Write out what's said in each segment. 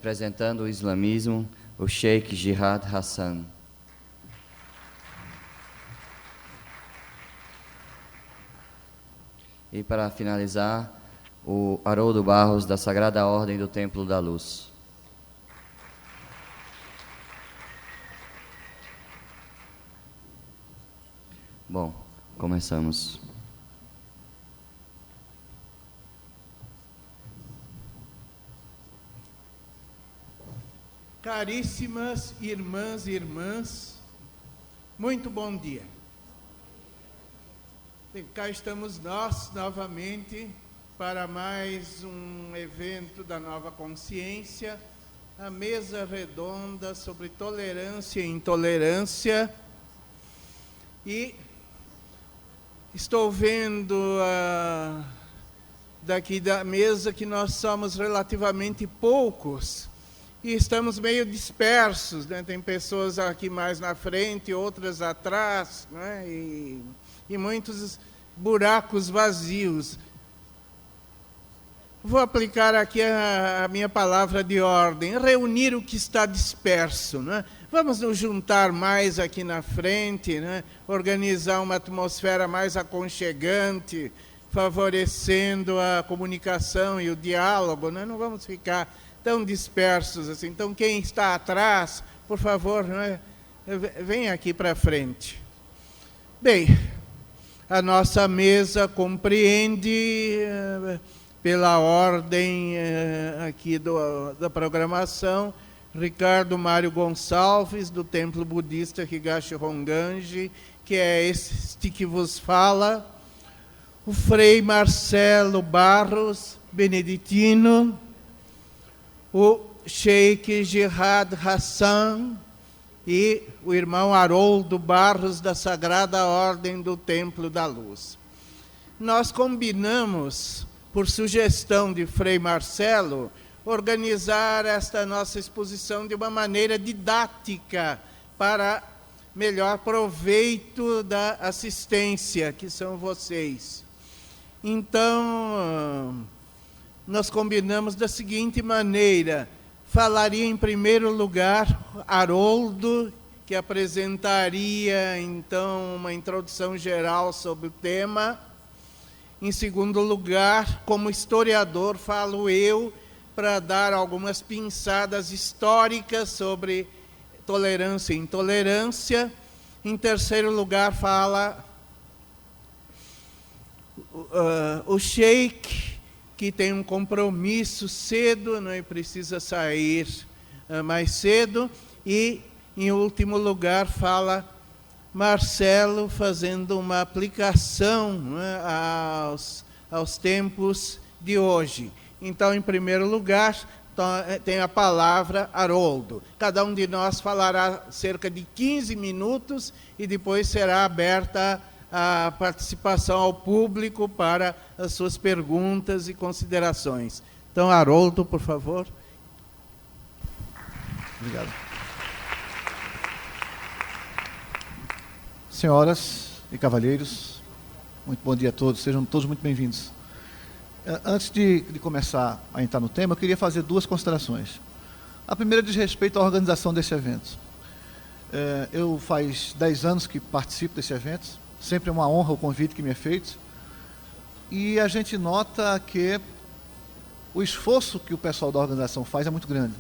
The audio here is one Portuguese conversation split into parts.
representando o islamismo, o Sheikh Jihad Hassan. E para finalizar, o Haroldo Barros, da Sagrada Ordem do Templo da Luz. Bom, começamos. Caríssimas irmãs e irmãs, muito bom dia. E cá estamos nós novamente para mais um evento da Nova Consciência, a mesa redonda sobre tolerância e intolerância. E estou vendo daqui da mesa que nós somos relativamente poucos e estamos meio dispersos, né? Tem pessoas aqui mais na frente, outras atrás, né? E muitos buracos vazios. Vou aplicar aqui a minha palavra de ordem, reunir o que está disperso, né? Vamos nos juntar mais aqui na frente, né? Organizar uma atmosfera mais aconchegante, favorecendo a comunicação e o diálogo, né? Não vamos ficar tão dispersos assim. Então, quem está atrás, por favor, né? Vem aqui para frente. Bem, a nossa mesa compreende, pela ordem aqui da programação, Ricardo Mário Gonçalves, do Templo Budista Higashi Honganji, que é este que vos fala, o Frei Marcelo Barros, beneditino, o Sheikh Jihad Hassan e o irmão Haroldo Barros, da Sagrada Ordem do Templo da Luz. Nós combinamos, por sugestão de Frei Marcelo, organizar esta nossa exposição de uma maneira didática para melhor proveito da assistência, que são vocês. Então, nós combinamos da seguinte maneira: falaria em primeiro lugar Haroldo, que apresentaria então uma introdução geral sobre o tema. Em segundo lugar, como historiador, falo eu, para dar algumas pinçadas históricas sobre tolerância e intolerância. Em terceiro lugar, fala o Sheikh, que tem um compromisso cedo, né, e precisa sair mais cedo. E, em último lugar, fala Marcelo, fazendo uma aplicação, né, aos tempos de hoje. Então, em primeiro lugar, tem a palavra Haroldo. Cada um de nós falará cerca de 15 minutos e depois será aberta a participação ao público para as suas perguntas e considerações. Então, Haroldo, por favor. Obrigado. Senhoras e cavalheiros, muito bom dia a todos, sejam todos muito bem-vindos. Antes de começar a entrar no tema, eu queria fazer duas considerações. A primeira diz respeito à organização desse evento. Eu faz 10 anos que participo desse evento, sempre é uma honra o convite que me é feito, e a gente nota que o esforço que o pessoal da organização faz é muito grande.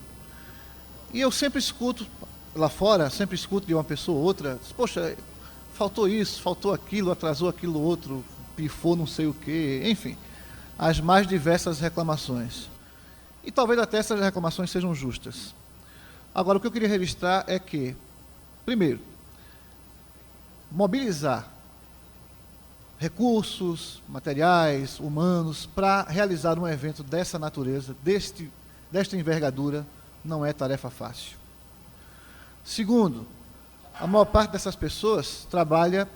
E eu sempre escuto lá fora, sempre escuto de uma pessoa ou outra, poxa, faltou isso, faltou aquilo, atrasou aquilo outro, pifou não sei o quê, enfim, as mais diversas reclamações. E talvez até essas reclamações sejam justas. Agora, o que eu queria registrar é que, primeiro, mobilizar recursos, materiais, humanos, para realizar um evento dessa natureza, desta envergadura, não é tarefa fácil. Segundo, a maior parte dessas pessoas trabalha,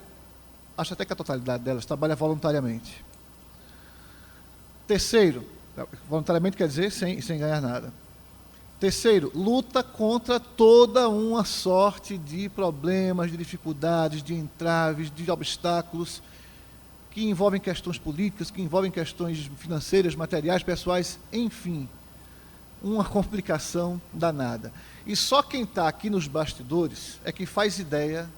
acho até que a totalidade delas, trabalha voluntariamente. Terceiro, voluntariamente quer dizer sem ganhar nada. Terceiro, luta contra toda uma sorte de problemas, de dificuldades, de entraves, de obstáculos que envolvem questões políticas, que envolvem questões financeiras, materiais, pessoais, enfim. uma complicação danada. E só quem está aqui nos bastidores é que faz ideia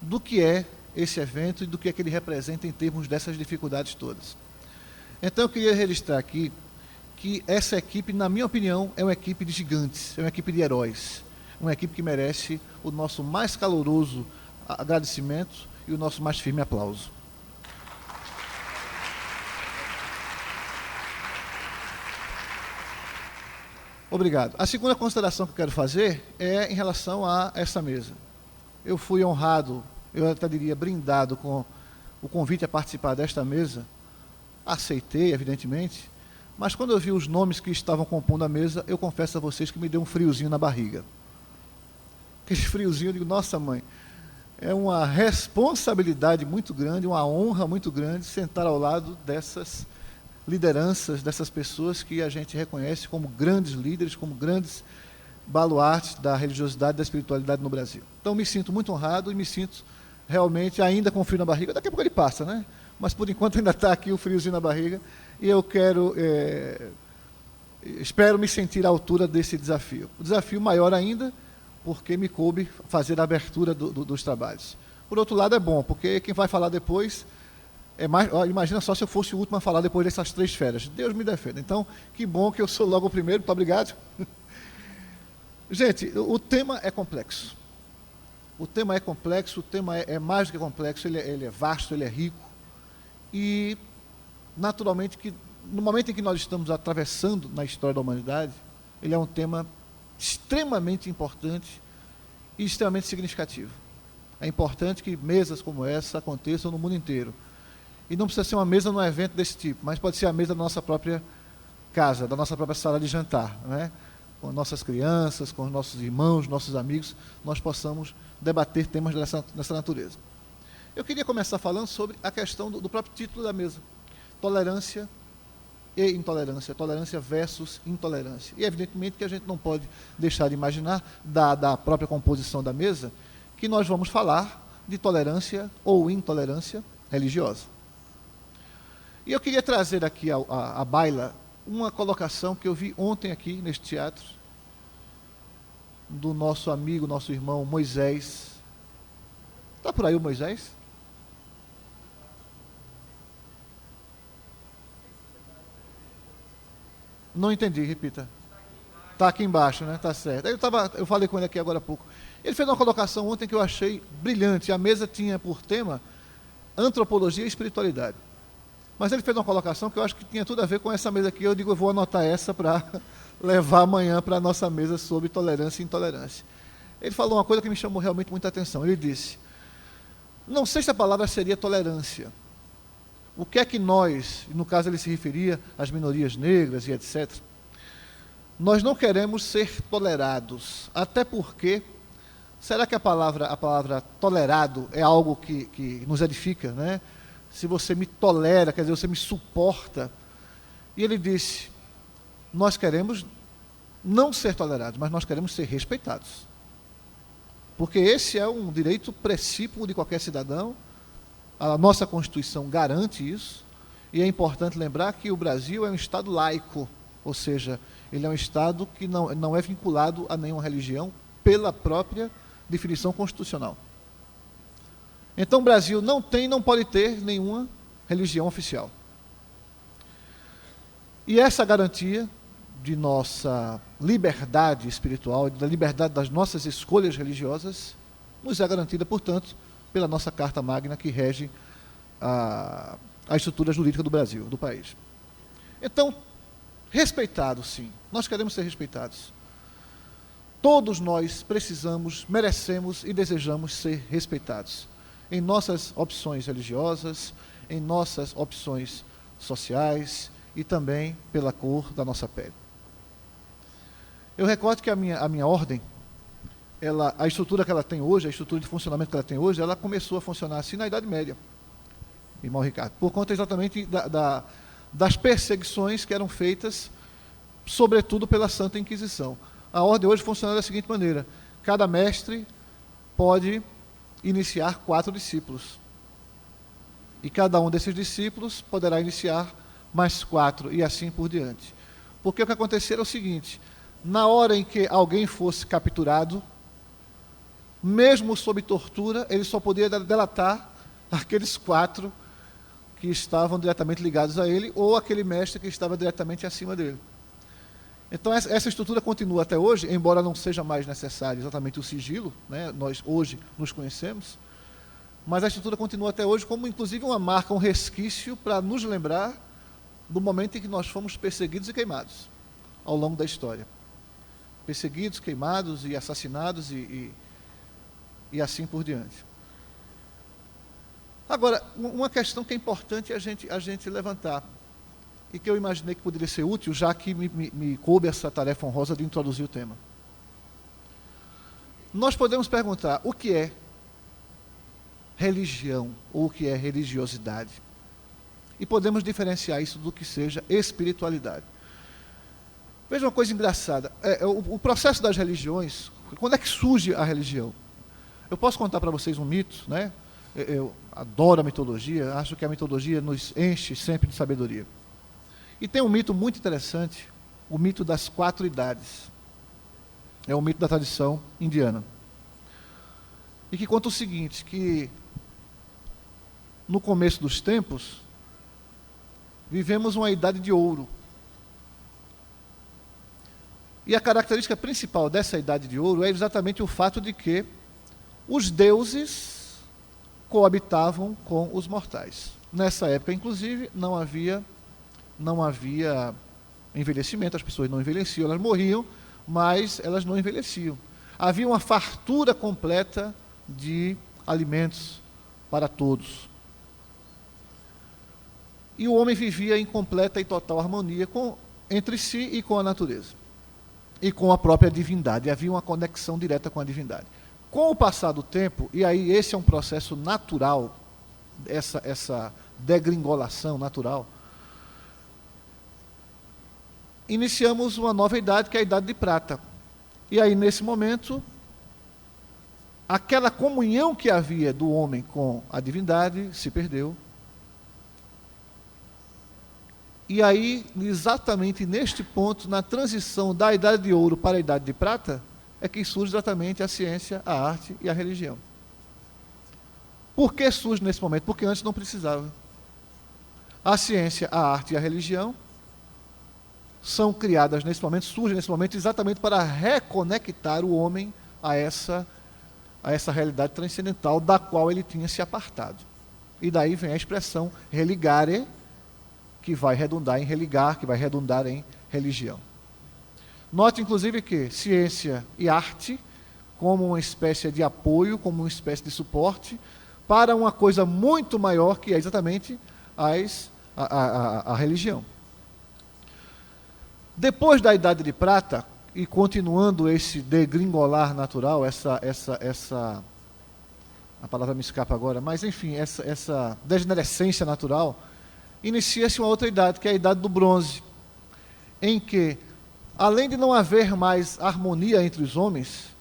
do que é esse evento e do que é que ele representa em termos dessas dificuldades todas. Então eu queria registrar aqui que essa equipe, na minha opinião, é uma equipe de gigantes, é uma equipe de heróis, uma equipe que merece o nosso mais caloroso agradecimento e o nosso mais firme aplauso. Obrigado. A segunda consideração que eu quero fazer é em relação a essa mesa. Eu fui honrado, eu até diria brindado com o convite a participar desta mesa, aceitei, evidentemente, mas quando eu vi os nomes que estavam compondo a mesa, eu confesso a vocês que me deu um friozinho na barriga. Aquele friozinho, eu digo, nossa mãe, é uma responsabilidade muito grande, uma honra muito grande sentar ao lado dessas lideranças, dessas pessoas que a gente reconhece como grandes líderes, como grandes baluartes da religiosidade e da espiritualidade no Brasil. Então me sinto muito honrado e me sinto realmente ainda com frio na barriga. Daqui a pouco ele passa, né? Mas por enquanto ainda está aqui o friozinho na barriga e eu espero me sentir à altura desse desafio. O desafio maior ainda, porque me coube fazer a abertura dos trabalhos. Por outro lado é bom, porque quem vai falar depois imagina só se eu fosse o último a falar depois dessas 3 férias. Deus me defenda. Então, que bom que eu sou logo o primeiro. Muito obrigado. Gente, o tema é complexo. O tema é complexo, o tema é mais do que complexo, ele é vasto, ele é rico. E, naturalmente, que no momento em que nós estamos atravessando na história da humanidade, ele é um tema extremamente importante e extremamente significativo. É importante que mesas como essa aconteçam no mundo inteiro. E não precisa ser uma mesa num evento desse tipo, mas pode ser a mesa da nossa própria casa, da nossa própria sala de jantar, né? Com nossas crianças, com os nossos irmãos, nossos amigos, nós possamos debater temas dessa natureza. Eu queria começar falando sobre a questão do próprio título da mesa, tolerância e intolerância, tolerância versus intolerância. E evidentemente que a gente não pode deixar de imaginar, da própria composição da mesa, que nós vamos falar de tolerância ou intolerância religiosa. E eu queria trazer aqui à baila uma colocação que eu vi ontem aqui neste teatro, do nosso amigo, nosso irmão Moisés. Está por aí o Moisés? Não entendi, repita. Está aqui embaixo, né? Está certo. Eu falei com ele aqui agora há pouco. Ele fez uma colocação ontem que eu achei brilhante. A mesa tinha por tema antropologia e espiritualidade. Mas ele fez uma colocação que eu acho que tinha tudo a ver com essa mesa aqui. Eu digo, eu vou anotar essa para levar amanhã para a nossa mesa sobre tolerância e intolerância. Ele falou uma coisa que me chamou realmente muita atenção. Ele disse, não sei se a palavra seria tolerância. O que é que nós, no caso ele se referia às minorias negras e etc., nós não queremos ser tolerados, até porque, será que a palavra tolerado é algo que nos edifica, né? Se você me tolera, quer dizer, você me suporta. E ele disse, nós queremos não ser tolerados, mas nós queremos ser respeitados. Porque esse é um direito precípuo de qualquer cidadão, a nossa Constituição garante isso, e é importante lembrar que o Brasil é um Estado laico, ou seja, ele é um Estado que não é vinculado a nenhuma religião pela própria definição constitucional. Então o Brasil não pode ter nenhuma religião oficial. E essa garantia de nossa liberdade espiritual, da liberdade das nossas escolhas religiosas, nos é garantida, portanto, pela nossa Carta Magna que rege a estrutura jurídica do Brasil, do país. Então, respeitados, sim, nós queremos ser respeitados. Todos nós precisamos, merecemos e desejamos ser respeitados em nossas opções religiosas, em nossas opções sociais e também pela cor da nossa pele. Eu recordo que a minha ordem, a estrutura que ela tem hoje, a estrutura de funcionamento que ela tem hoje, ela começou a funcionar assim na Idade Média, irmão Ricardo, por conta exatamente das perseguições que eram feitas, sobretudo pela Santa Inquisição. A ordem hoje funciona da seguinte maneira, cada mestre pode iniciar 4 discípulos. E cada um desses discípulos poderá iniciar mais 4, e assim por diante. Porque o que acontecia era o seguinte: na hora em que alguém fosse capturado, mesmo sob tortura, ele só podia delatar aqueles 4 que estavam diretamente ligados a ele, ou aquele mestre que estava diretamente acima dele. Então essa estrutura continua até hoje, embora não seja mais necessário exatamente o sigilo, né? Nós hoje nos conhecemos, mas a estrutura continua até hoje como inclusive uma marca, um resquício para nos lembrar do momento em que nós fomos perseguidos e queimados ao longo da história. Perseguidos, queimados e assassinados e assim por diante. Agora, uma questão que é importante a gente levantar, e que eu imaginei que poderia ser útil, já que me coube essa tarefa honrosa de introduzir o tema. Nós podemos perguntar o que é religião, ou o que é religiosidade. E podemos diferenciar isso do que seja espiritualidade. Veja uma coisa engraçada, o processo das religiões, quando é que surge a religião? Eu posso contar para vocês um mito, né? Eu adoro a mitologia, acho que a mitologia nos enche sempre de sabedoria. E tem um mito muito interessante, o mito das 4 idades. É um mito da tradição indiana. E que conta o seguinte, que no começo dos tempos, vivemos uma idade de ouro. E a característica principal dessa idade de ouro é exatamente o fato de que os deuses coabitavam com os mortais. Nessa época, inclusive, não havia envelhecimento, as pessoas não envelheciam, elas morriam, mas elas não envelheciam. Havia uma fartura completa de alimentos para todos. E o homem vivia em completa e total harmonia entre si e com a natureza. E com a própria divindade. Havia uma conexão direta com a divindade. Com o passar do tempo, e aí esse é um processo natural, essa degringolação natural, iniciamos uma nova idade, que é a idade de prata. E aí, nesse momento, aquela comunhão que havia do homem com a divindade se perdeu. E aí, exatamente neste ponto, na transição da idade de ouro para a idade de prata, é que surge exatamente a ciência, a arte e a religião. Por que surge nesse momento? Porque antes não precisava. A ciência, a arte e a religião são criadas nesse momento, surgem nesse momento exatamente para reconectar o homem a essa realidade transcendental da qual ele tinha se apartado. E daí vem a expressão religare, que vai redundar em religar, que vai redundar em religião. Note, inclusive, que ciência e arte, como uma espécie de apoio, como uma espécie de suporte, para uma coisa muito maior, que é exatamente a religião. Depois da Idade de Prata, e continuando esse degringolar natural, a palavra me escapa agora, mas enfim, essa degenerescência natural, inicia-se uma outra idade, que é a Idade do Bronze, em que, além de não haver mais harmonia entre os homens,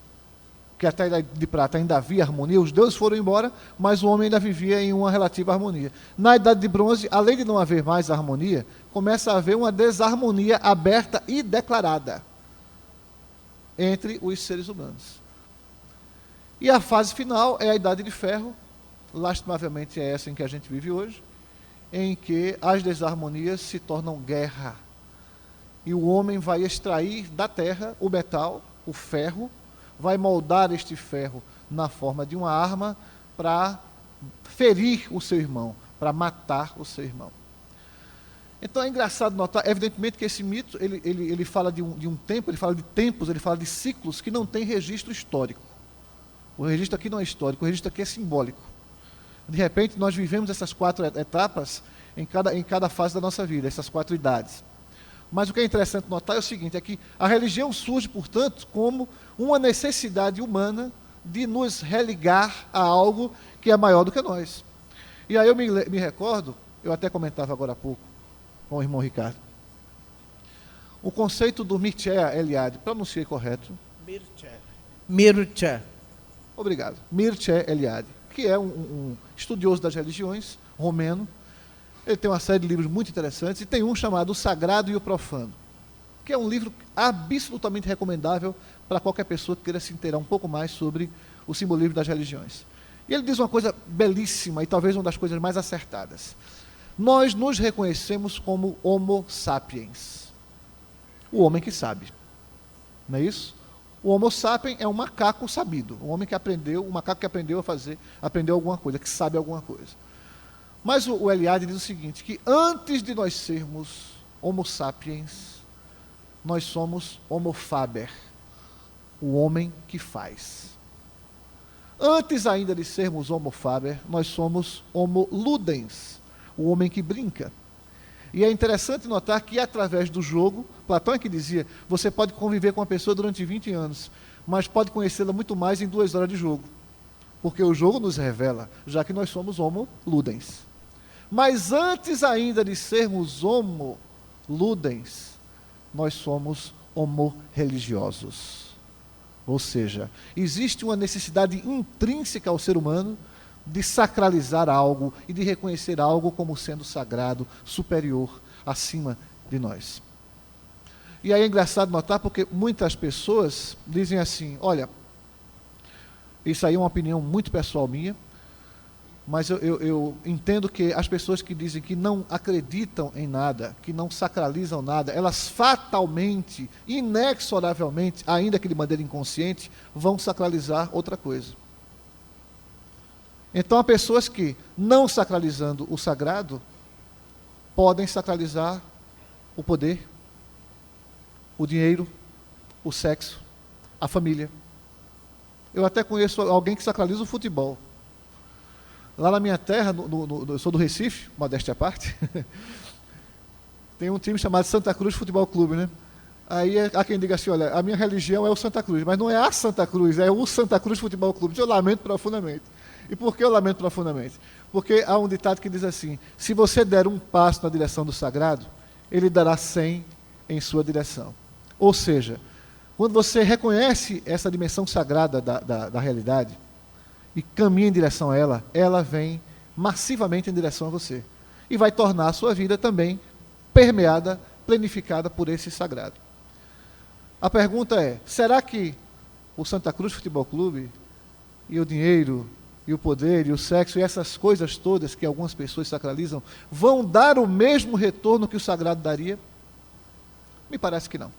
que até a Idade de Prata ainda havia harmonia, os deuses foram embora, mas o homem ainda vivia em uma relativa harmonia. Na Idade de Bronze, além de não haver mais harmonia, começa a haver uma desarmonia aberta e declarada entre os seres humanos. E a fase final é a Idade de Ferro, lastimavelmente é essa em que a gente vive hoje, em que as desarmonias se tornam guerra. E o homem vai extrair da terra o metal, o ferro, vai moldar este ferro na forma de uma arma para ferir o seu irmão, para matar o seu irmão. Então é engraçado notar, evidentemente, que esse mito, ele fala de um tempo, ele fala de tempos, ele fala de ciclos que não tem registro histórico. O registro aqui não é histórico, o registro aqui é simbólico. De repente, nós vivemos essas 4 etapas em cada fase da nossa vida, essas 4 idades. Mas o que é interessante notar é o seguinte, é que a religião surge, portanto, como uma necessidade humana de nos religar a algo que é maior do que nós. E aí eu me recordo, eu até comentava agora há pouco com o irmão Ricardo, o conceito do Mircea Eliade, pronunciei correto? Mircea. Obrigado. Mircea Eliade, que é um estudioso das religiões, romeno. Ele tem uma série de livros muito interessantes, e tem um chamado O Sagrado e o Profano. que é um livro absolutamente recomendável para qualquer pessoa que queira se inteirar um pouco mais sobre o simbolismo das religiões. E ele diz uma coisa belíssima e talvez uma das coisas mais acertadas. Nós nos reconhecemos como Homo sapiens, o homem que sabe. Não é isso? O Homo sapiens é um macaco sabido, um homem que aprendeu, um macaco que aprendeu a fazer, aprendeu alguma coisa, que sabe alguma coisa. Mas o Eliade diz o seguinte, que antes de nós sermos Homo sapiens, nós somos Homo faber, o homem que faz. Antes ainda de sermos Homo faber, nós somos Homo ludens, o homem que brinca. E é interessante notar que através do jogo, Platão é que dizia, você pode conviver com uma pessoa durante 20 anos, mas pode conhecê-la muito mais em 2 horas de jogo. Porque o jogo nos revela, já que nós somos Homo ludens. Mas antes ainda de sermos Homo ludens, nós somos Homo religiosos. Ou seja, existe uma necessidade intrínseca ao ser humano de sacralizar algo e de reconhecer algo como sendo sagrado, superior, acima de nós. E aí é engraçado notar porque muitas pessoas dizem assim, olha, isso aí é uma opinião muito pessoal minha, mas eu entendo que as pessoas que dizem que não acreditam em nada, que não sacralizam nada, elas fatalmente, inexoravelmente, ainda que de maneira inconsciente, vão sacralizar outra coisa. Então há pessoas que, não sacralizando o sagrado, podem sacralizar o poder, o dinheiro, o sexo, a família. Eu até conheço alguém que sacraliza o futebol. Lá na minha terra, eu sou do Recife, modéstia à parte, tem um time chamado Santa Cruz Futebol Clube, né? Aí há quem diga assim, olha, a minha religião é o Santa Cruz, mas não é a Santa Cruz, é o Santa Cruz Futebol Clube. Eu lamento profundamente. E por que eu lamento profundamente? Porque há um ditado que diz assim, se você der um passo na direção do sagrado, ele dará 100 em sua direção. Ou seja, quando você reconhece essa dimensão sagrada da realidade, e caminha em direção a ela, ela vem massivamente em direção a você. E vai tornar a sua vida também permeada, planificada por esse sagrado. A pergunta é, será que o Santa Cruz Futebol Clube e o dinheiro, e o poder, e o sexo, e essas coisas todas que algumas pessoas sacralizam, vão dar o mesmo retorno que o sagrado daria? Me parece que não.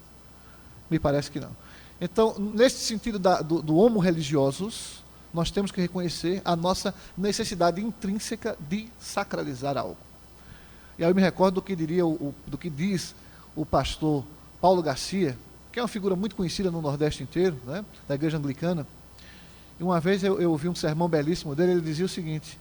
Me parece que não. Então, nesse sentido do homo religiosus, nós temos que reconhecer a nossa necessidade intrínseca de sacralizar algo. E aí eu me recordo do que diz o pastor Paulo Garcia, que é uma figura muito conhecida no Nordeste inteiro, né, da igreja anglicana. E uma vez eu ouvi um sermão belíssimo dele, ele dizia o seguinte,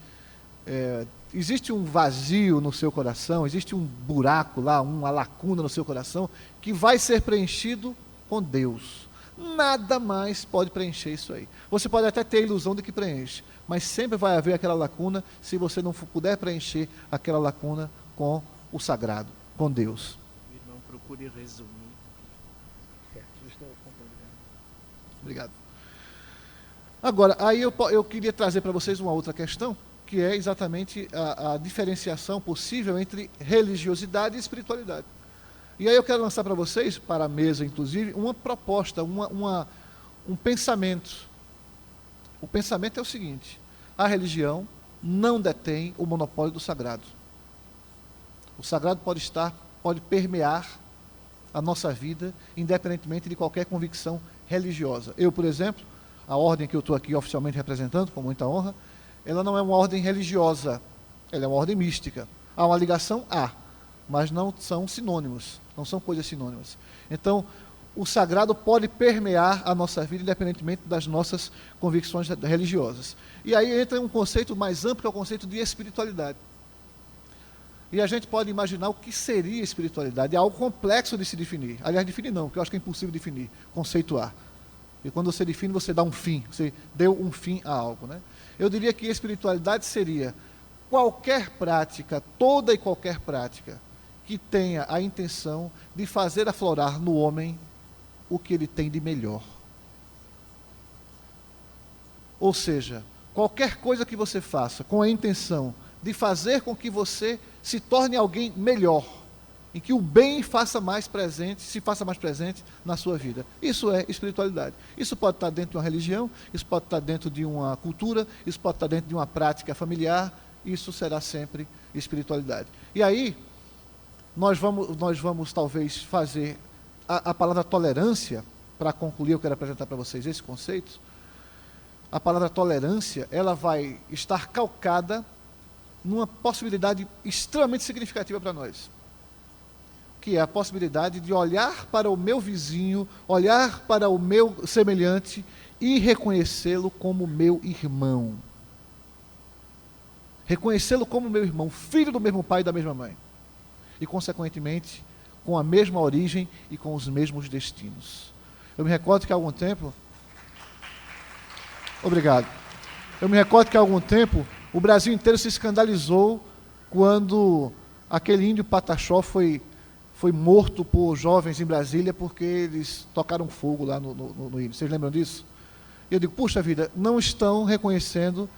existe um vazio no seu coração, existe um buraco lá, uma lacuna no seu coração, que vai ser preenchido com Deus. Nada mais pode preencher isso aí. Você pode até ter a ilusão de que preenche, mas sempre vai haver aquela lacuna se você não puder preencher aquela lacuna com o sagrado, com Deus. Irmão, procure resumir. Obrigado. Agora, aí eu queria trazer para vocês uma outra questão, que é exatamente a diferenciação possível entre religiosidade e espiritualidade. E aí eu quero lançar para vocês, para a mesa inclusive, uma proposta, um pensamento. O pensamento é o seguinte, a religião não detém o monopólio do sagrado. O sagrado pode permear a nossa vida, independentemente de qualquer convicção religiosa. Eu, por exemplo, a ordem que eu estou aqui oficialmente representando, com muita honra, ela não é uma ordem religiosa, ela é uma ordem mística. Há uma ligação? Há, mas não são sinônimos, não são coisas sinônimas. Então, o sagrado pode permear a nossa vida, independentemente das nossas convicções religiosas. E aí entra um conceito mais amplo, que é o conceito de espiritualidade. E a gente pode imaginar o que seria espiritualidade. É algo complexo de se definir. Aliás, definir não, porque eu acho que é impossível definir, conceituar. E quando você define, você dá um fim, você deu um fim a algo, né? Eu diria que espiritualidade seria qualquer prática, toda e qualquer prática, que tenha a intenção de fazer aflorar no homem o que ele tem de melhor. Ou seja, qualquer coisa que você faça com a intenção de fazer com que você se torne alguém melhor, em que o bem se faça mais presente na sua vida. Isso é espiritualidade. Isso pode estar dentro de uma religião, isso pode estar dentro de uma cultura, isso pode estar dentro de uma prática familiar, isso será sempre espiritualidade. E aí, nós vamos talvez fazer a palavra tolerância, para concluir, eu quero apresentar para vocês esse conceito. A palavra tolerância, ela vai estar calcada numa possibilidade extremamente significativa para nós, que é a possibilidade de olhar para o meu vizinho, olhar para o meu semelhante e reconhecê-lo como meu irmão. Reconhecê-lo como meu irmão, filho do mesmo pai e da mesma mãe. E, consequentemente, com a mesma origem e com os mesmos destinos. Eu me recordo que há algum tempo... Obrigado. Eu me recordo que há algum tempo o Brasil inteiro se escandalizou quando aquele índio Pataxó foi morto por jovens em Brasília porque eles tocaram fogo lá no índio. Vocês lembram disso? E eu digo, puxa vida, não estão reconhecendo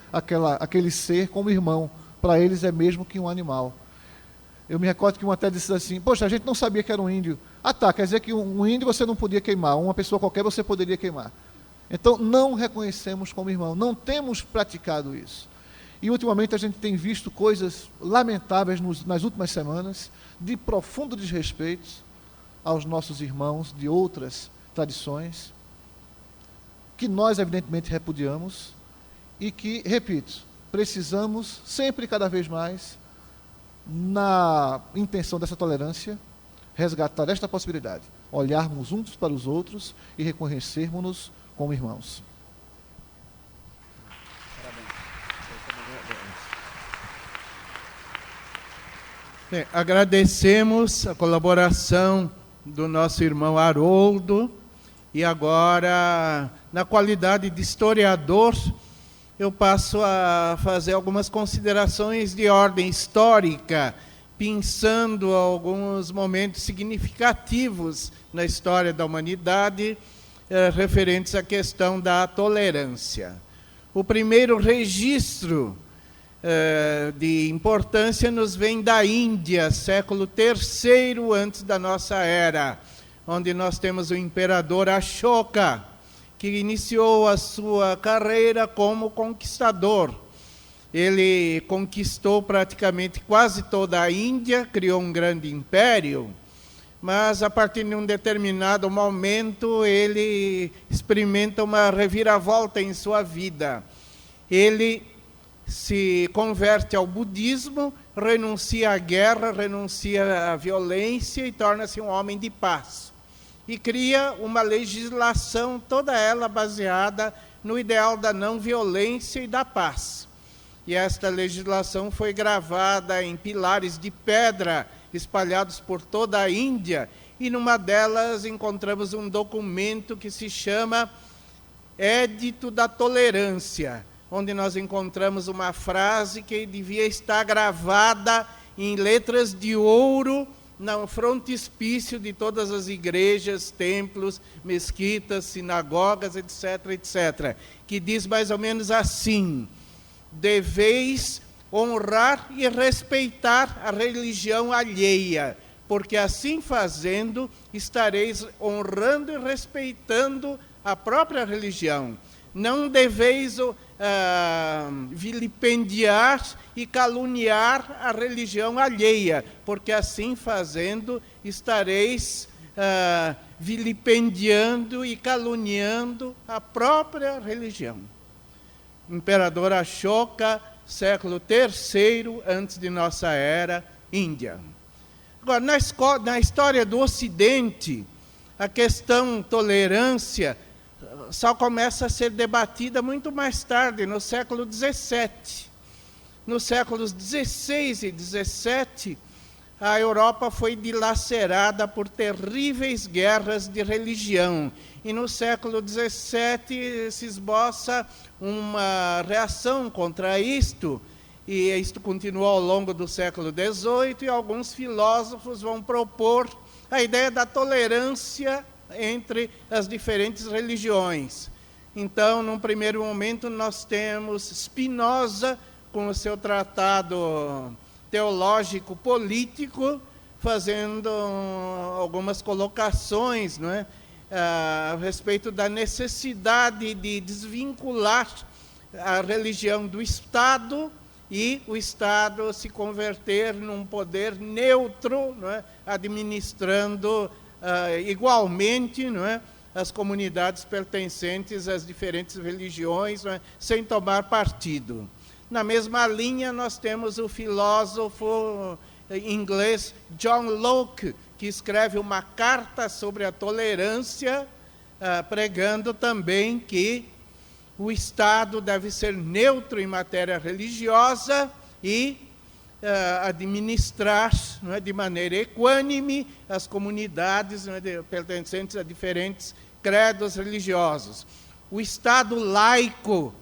aquele ser como irmão. Para eles é mesmo que um animal. Eu me recordo que um até disse assim, poxa, a gente não sabia que era um índio. Ah tá, quer dizer que um índio você não podia queimar, uma pessoa qualquer você poderia queimar. Então, não reconhecemos como irmão, não temos praticado isso. E, ultimamente, a gente tem visto coisas lamentáveis nas últimas semanas, de profundo desrespeito aos nossos irmãos de outras tradições, que nós, evidentemente, repudiamos, e que, repito, precisamos, sempre e cada vez mais, na intenção dessa tolerância, resgatar esta possibilidade, olharmos uns para os outros e reconhecermos-nos como irmãos. Bem, agradecemos a colaboração do nosso irmão Haroldo e agora, na qualidade de historiador, eu passo a fazer algumas considerações de ordem histórica, pensando alguns momentos significativos na história da humanidade, referentes à questão da tolerância. O primeiro registro de importância nos vem da Índia, século III antes da nossa era, onde nós temos o imperador Ashoka, que iniciou a sua carreira como conquistador. Ele conquistou praticamente quase toda a Índia, criou um grande império, mas a partir de um determinado momento ele experimenta uma reviravolta em sua vida. Ele se converte ao budismo, renuncia à guerra, renuncia à violência e torna-se um homem de paz. E cria uma legislação, toda ela baseada no ideal da não violência e da paz. E esta legislação foi gravada em pilares de pedra espalhados por toda a Índia, e numa delas encontramos um documento que se chama Édito da Tolerância, onde nós encontramos uma frase que devia estar gravada em letras de ouro no frontispício de todas as igrejas, templos, mesquitas, sinagogas, etc., etc., que diz mais ou menos assim: deveis honrar e respeitar a religião alheia, porque assim fazendo estareis honrando e respeitando a própria religião. Não deveis vilipendiar e caluniar a religião alheia, porque assim fazendo estareis vilipendiando e caluniando a própria religião. Imperador Ashoka, século III antes de nossa era, Índia. Agora, na história do Ocidente, a questão tolerância só começa a ser debatida muito mais tarde, no século XVII. Nos séculos XVI e XVII, a Europa foi dilacerada por terríveis guerras de religião. E no século XVII se esboça uma reação contra isto, e isto continuou ao longo do século XVIII, e alguns filósofos vão propor a ideia da tolerância entre as diferentes religiões. Então, num primeiro momento, nós temos Spinoza, com o seu tratado teológico-político, fazendo algumas colocações, não é? A respeito da necessidade de desvincular a religião do Estado e o Estado se converter num poder neutro, não é? Administrando igualmente, não é? As comunidades pertencentes às diferentes religiões, não é? Sem tomar partido. Na mesma linha, nós temos o filósofo inglês John Locke, que escreve uma carta sobre a tolerância, pregando também que o Estado deve ser neutro em matéria religiosa e administrar, não é, de maneira equânime as comunidades, não é, pertencentes a diferentes credos religiosos. O Estado laico,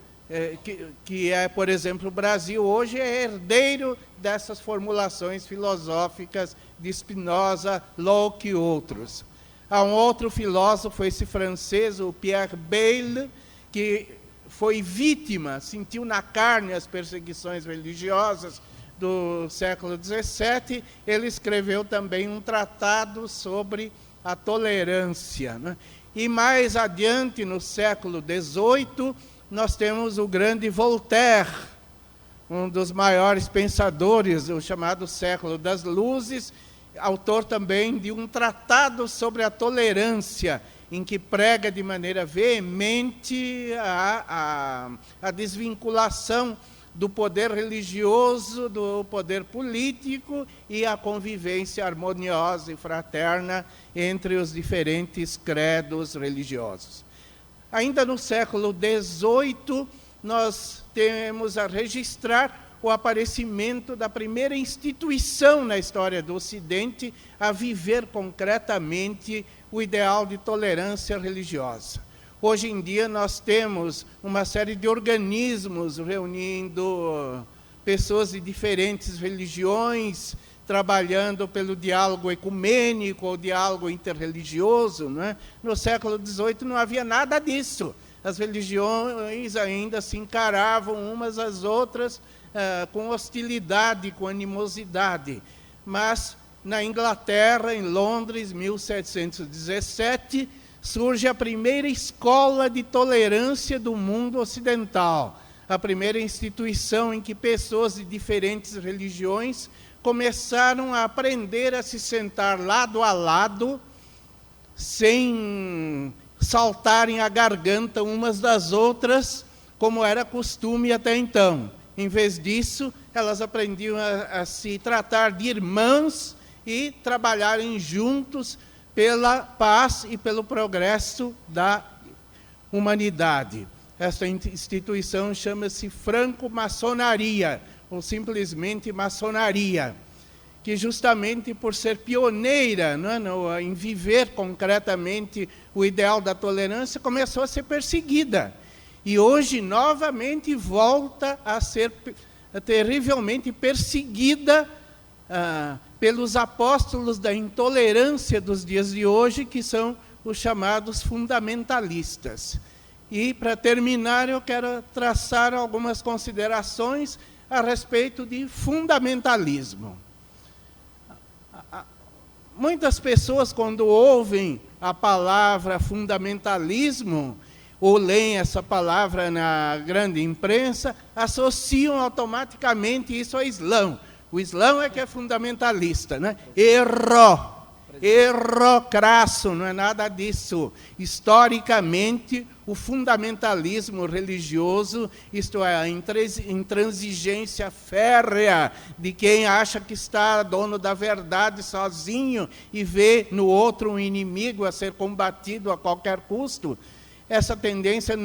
que é, por exemplo, o Brasil hoje, é herdeiro dessas formulações filosóficas de Spinoza, Locke e outros. Há um outro filósofo, esse francês, o Pierre Bayle, que foi vítima, sentiu na carne as perseguições religiosas do século XVII. Ele escreveu também um tratado sobre a tolerância, né? E mais adiante, no século XVIII, nós temos o grande Voltaire, um dos maiores pensadores do chamado século das luzes, autor também de um tratado sobre a tolerância, em que prega de maneira veemente a desvinculação do poder religioso, do poder político e a convivência harmoniosa e fraterna entre os diferentes credos religiosos. Ainda no século XVIII, nós temos a registrar o aparecimento da primeira instituição na história do Ocidente a viver concretamente o ideal de tolerância religiosa. Hoje em dia nós temos uma série de organismos reunindo pessoas de diferentes religiões, trabalhando pelo diálogo ecumênico ou diálogo interreligioso, não é? No século XVIII não havia nada disso. As religiões ainda se encaravam umas às outras com hostilidade, com animosidade. Mas na Inglaterra, em Londres, 1717, surge a primeira escola de tolerância do mundo ocidental, a primeira instituição em que pessoas de diferentes religiões começaram a aprender a se sentar lado a lado, sem saltarem a garganta umas das outras, como era costume até então. Em vez disso, elas aprendiam a se tratar de irmãs e trabalharem juntos pela paz e pelo progresso da humanidade. Esta instituição chama-se franco-maçonaria, ou simplesmente maçonaria, que justamente por ser pioneira, não é, em viver concretamente o ideal da tolerância, começou a ser perseguida. E hoje, novamente, volta a ser terrivelmente perseguida pelos apóstolos da intolerância dos dias de hoje, que são os chamados fundamentalistas. E, para terminar, eu quero traçar algumas considerações a respeito de fundamentalismo. Muitas pessoas, quando ouvem a palavra fundamentalismo, ou leem essa palavra na grande imprensa, associam automaticamente isso ao Islã. O Islã é que é fundamentalista, né? Errou crasso, não é nada disso. Historicamente, o fundamentalismo religioso, isto é, a intransigência férrea de quem acha que está dono da verdade sozinho e vê no outro um inimigo a ser combatido a qualquer custo, essa tendência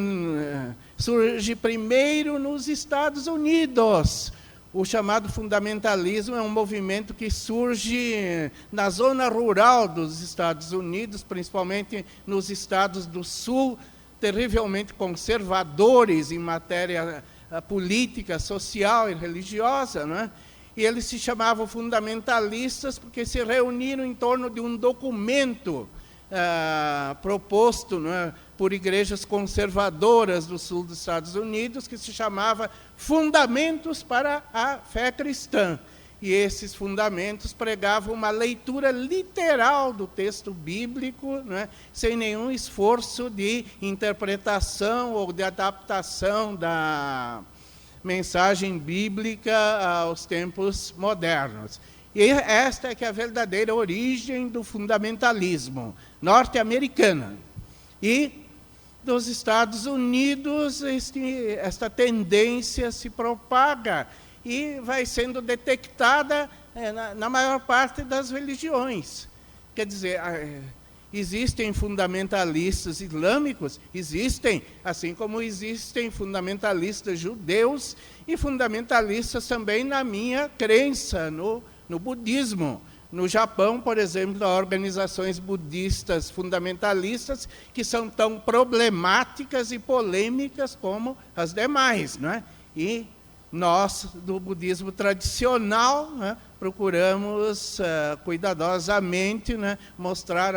surge primeiro nos Estados Unidos. O chamado fundamentalismo é um movimento que surge na zona rural dos Estados Unidos, principalmente nos estados do Sul, terrivelmente conservadores em matéria política, social e religiosa, não é? E eles se chamavam fundamentalistas porque se reuniram em torno de um documento proposto, não é, por igrejas conservadoras do sul dos Estados Unidos, que se chamava Fundamentos para a Fé Cristã. E esses fundamentos pregavam uma leitura literal do texto bíblico, né, sem nenhum esforço de interpretação ou de adaptação da mensagem bíblica aos tempos modernos. E esta é que é a verdadeira origem do fundamentalismo norte-americano. E dos Estados Unidos, esta tendência se propaga e vai sendo detectada na maior parte das religiões. Quer dizer, existem fundamentalistas islâmicos? Existem, assim como existem fundamentalistas judeus e fundamentalistas também na minha crença, no budismo. No Japão, por exemplo, há organizações budistas fundamentalistas que são tão problemáticas e polêmicas como as demais, não é? E nós, do budismo tradicional, né, procuramos cuidadosamente, né, mostrar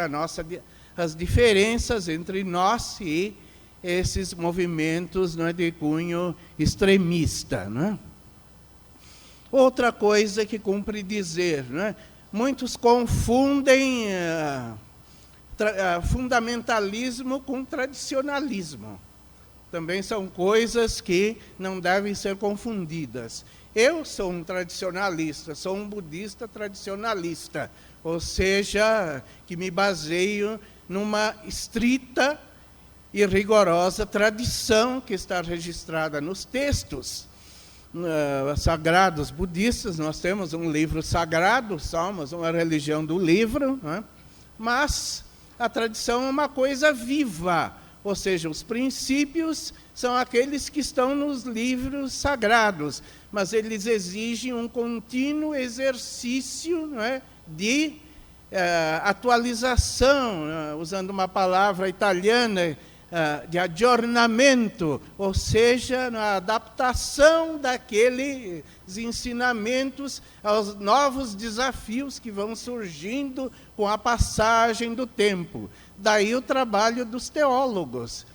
as diferenças entre nós e esses movimentos, né, de cunho extremista. Né? Outra coisa que cumpre dizer, né, muitos confundem fundamentalismo com tradicionalismo. Também são coisas que não devem ser confundidas. Eu sou um tradicionalista, sou um budista tradicionalista, ou seja, que me baseio numa estrita e rigorosa tradição que está registrada nos textos sagrados budistas. Nós temos um livro sagrado, somos uma religião do livro, né? Mas a tradição é uma coisa viva. Ou seja, os princípios são aqueles que estão nos livros sagrados, mas eles exigem um contínuo exercício, não é, de atualização, usando uma palavra italiana, de aggiornamento, ou seja, na adaptação daqueles ensinamentos aos novos desafios que vão surgindo com a passagem do tempo. Daí o trabalho dos teólogos.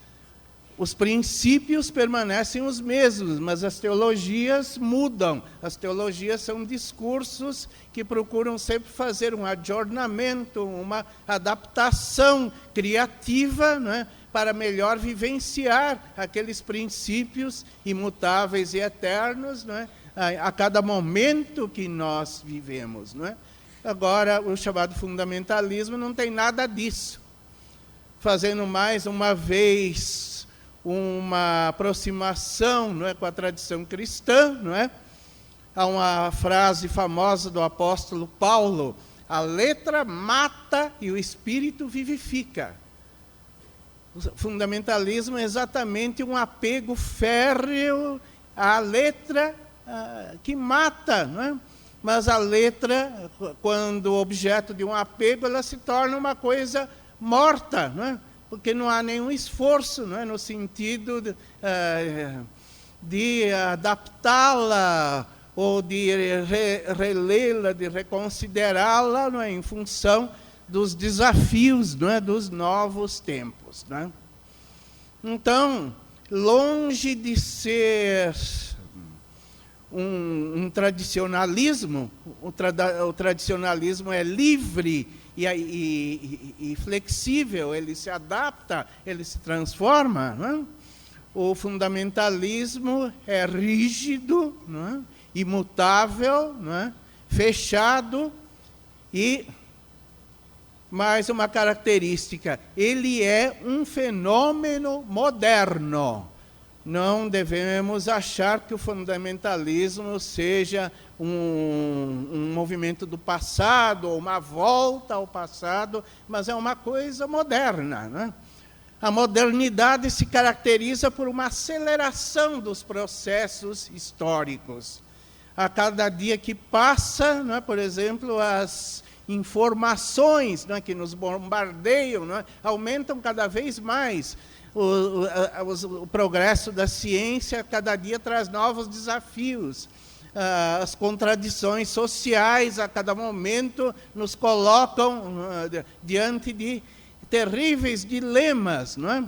Os princípios permanecem os mesmos, mas as teologias mudam. As teologias são discursos que procuram sempre fazer um aggiornamento, uma adaptação criativa, né, para melhor vivenciar aqueles princípios imutáveis e eternos, né, a cada momento que nós vivemos. Né? Agora, o chamado fundamentalismo não tem nada disso. Fazendo mais uma vez uma aproximação, não é, com a tradição cristã, não é? Há uma frase famosa do apóstolo Paulo: a letra mata e o espírito vivifica. O fundamentalismo é exatamente um apego férreo à letra que mata, não é? Mas a letra, quando objeto de um apego, ela se torna uma coisa morta, não é? Porque não há nenhum esforço, não é, no sentido de adaptá-la ou de relê-la, de reconsiderá-la, não é, em função dos desafios, não é, dos novos tempos. Não é? Então, longe de ser um tradicionalismo, o tradicionalismo é livre e flexível, ele se adapta, ele se transforma. Não é? O fundamentalismo é rígido, não é? Imutável, não é? Fechado e, mais uma característica, ele é um fenômeno moderno. Não devemos achar que o fundamentalismo seja um movimento do passado, ou uma volta ao passado, mas é uma coisa moderna. Né? A modernidade se caracteriza por uma aceleração dos processos históricos. A cada dia que passa, né, por exemplo, as informações, né, que nos bombardeiam, né, aumentam cada vez mais. O progresso da ciência cada dia traz novos desafios. As contradições sociais a cada momento nos colocam diante de terríveis dilemas, não é?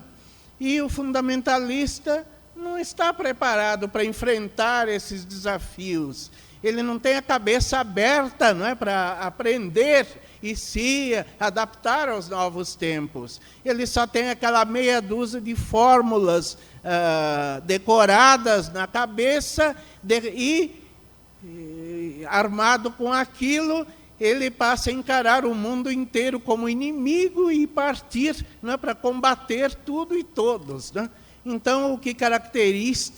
E o fundamentalista não está preparado para enfrentar esses desafios. Ele não tem a cabeça aberta, não é, para aprender e se adaptar aos novos tempos. Ele só tem aquela meia dúzia de fórmulas decoradas na cabeça e armado com aquilo, ele passa a encarar o mundo inteiro como inimigo e partir, não é, para combater tudo e todos, não é? Então, o que caracteriza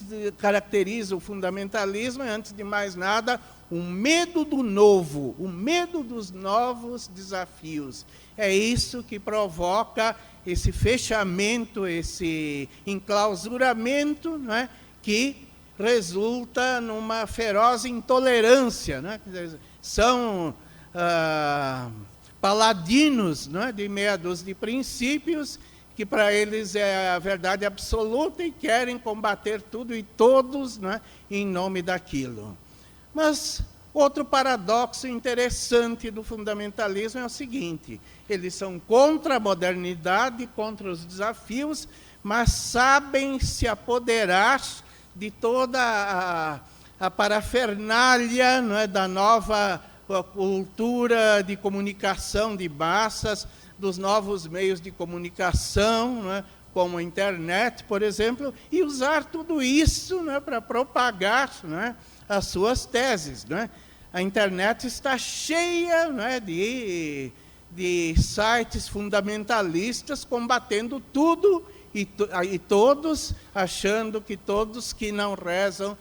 o fundamentalismo é, antes de mais nada, o medo do novo, o medo dos novos desafios. É isso que provoca esse fechamento, esse enclausuramento, não é? Que resulta numa feroz intolerância, não é? São paladinos, não é? De meia dúzia de princípios, que para eles é a verdade absoluta e querem combater tudo e todos, né, em nome daquilo. Mas outro paradoxo interessante do fundamentalismo é o seguinte: eles são contra a modernidade, contra os desafios, mas sabem se apoderar de toda a parafernália, não é, da nova cultura de comunicação de massas, dos novos meios de comunicação, não é, como a internet, por exemplo, e usar tudo isso, não é, para propagar, não é, as suas teses. Não é? A internet está cheia, não é, de sites fundamentalistas combatendo tudo e todos, achando que todos que não rezam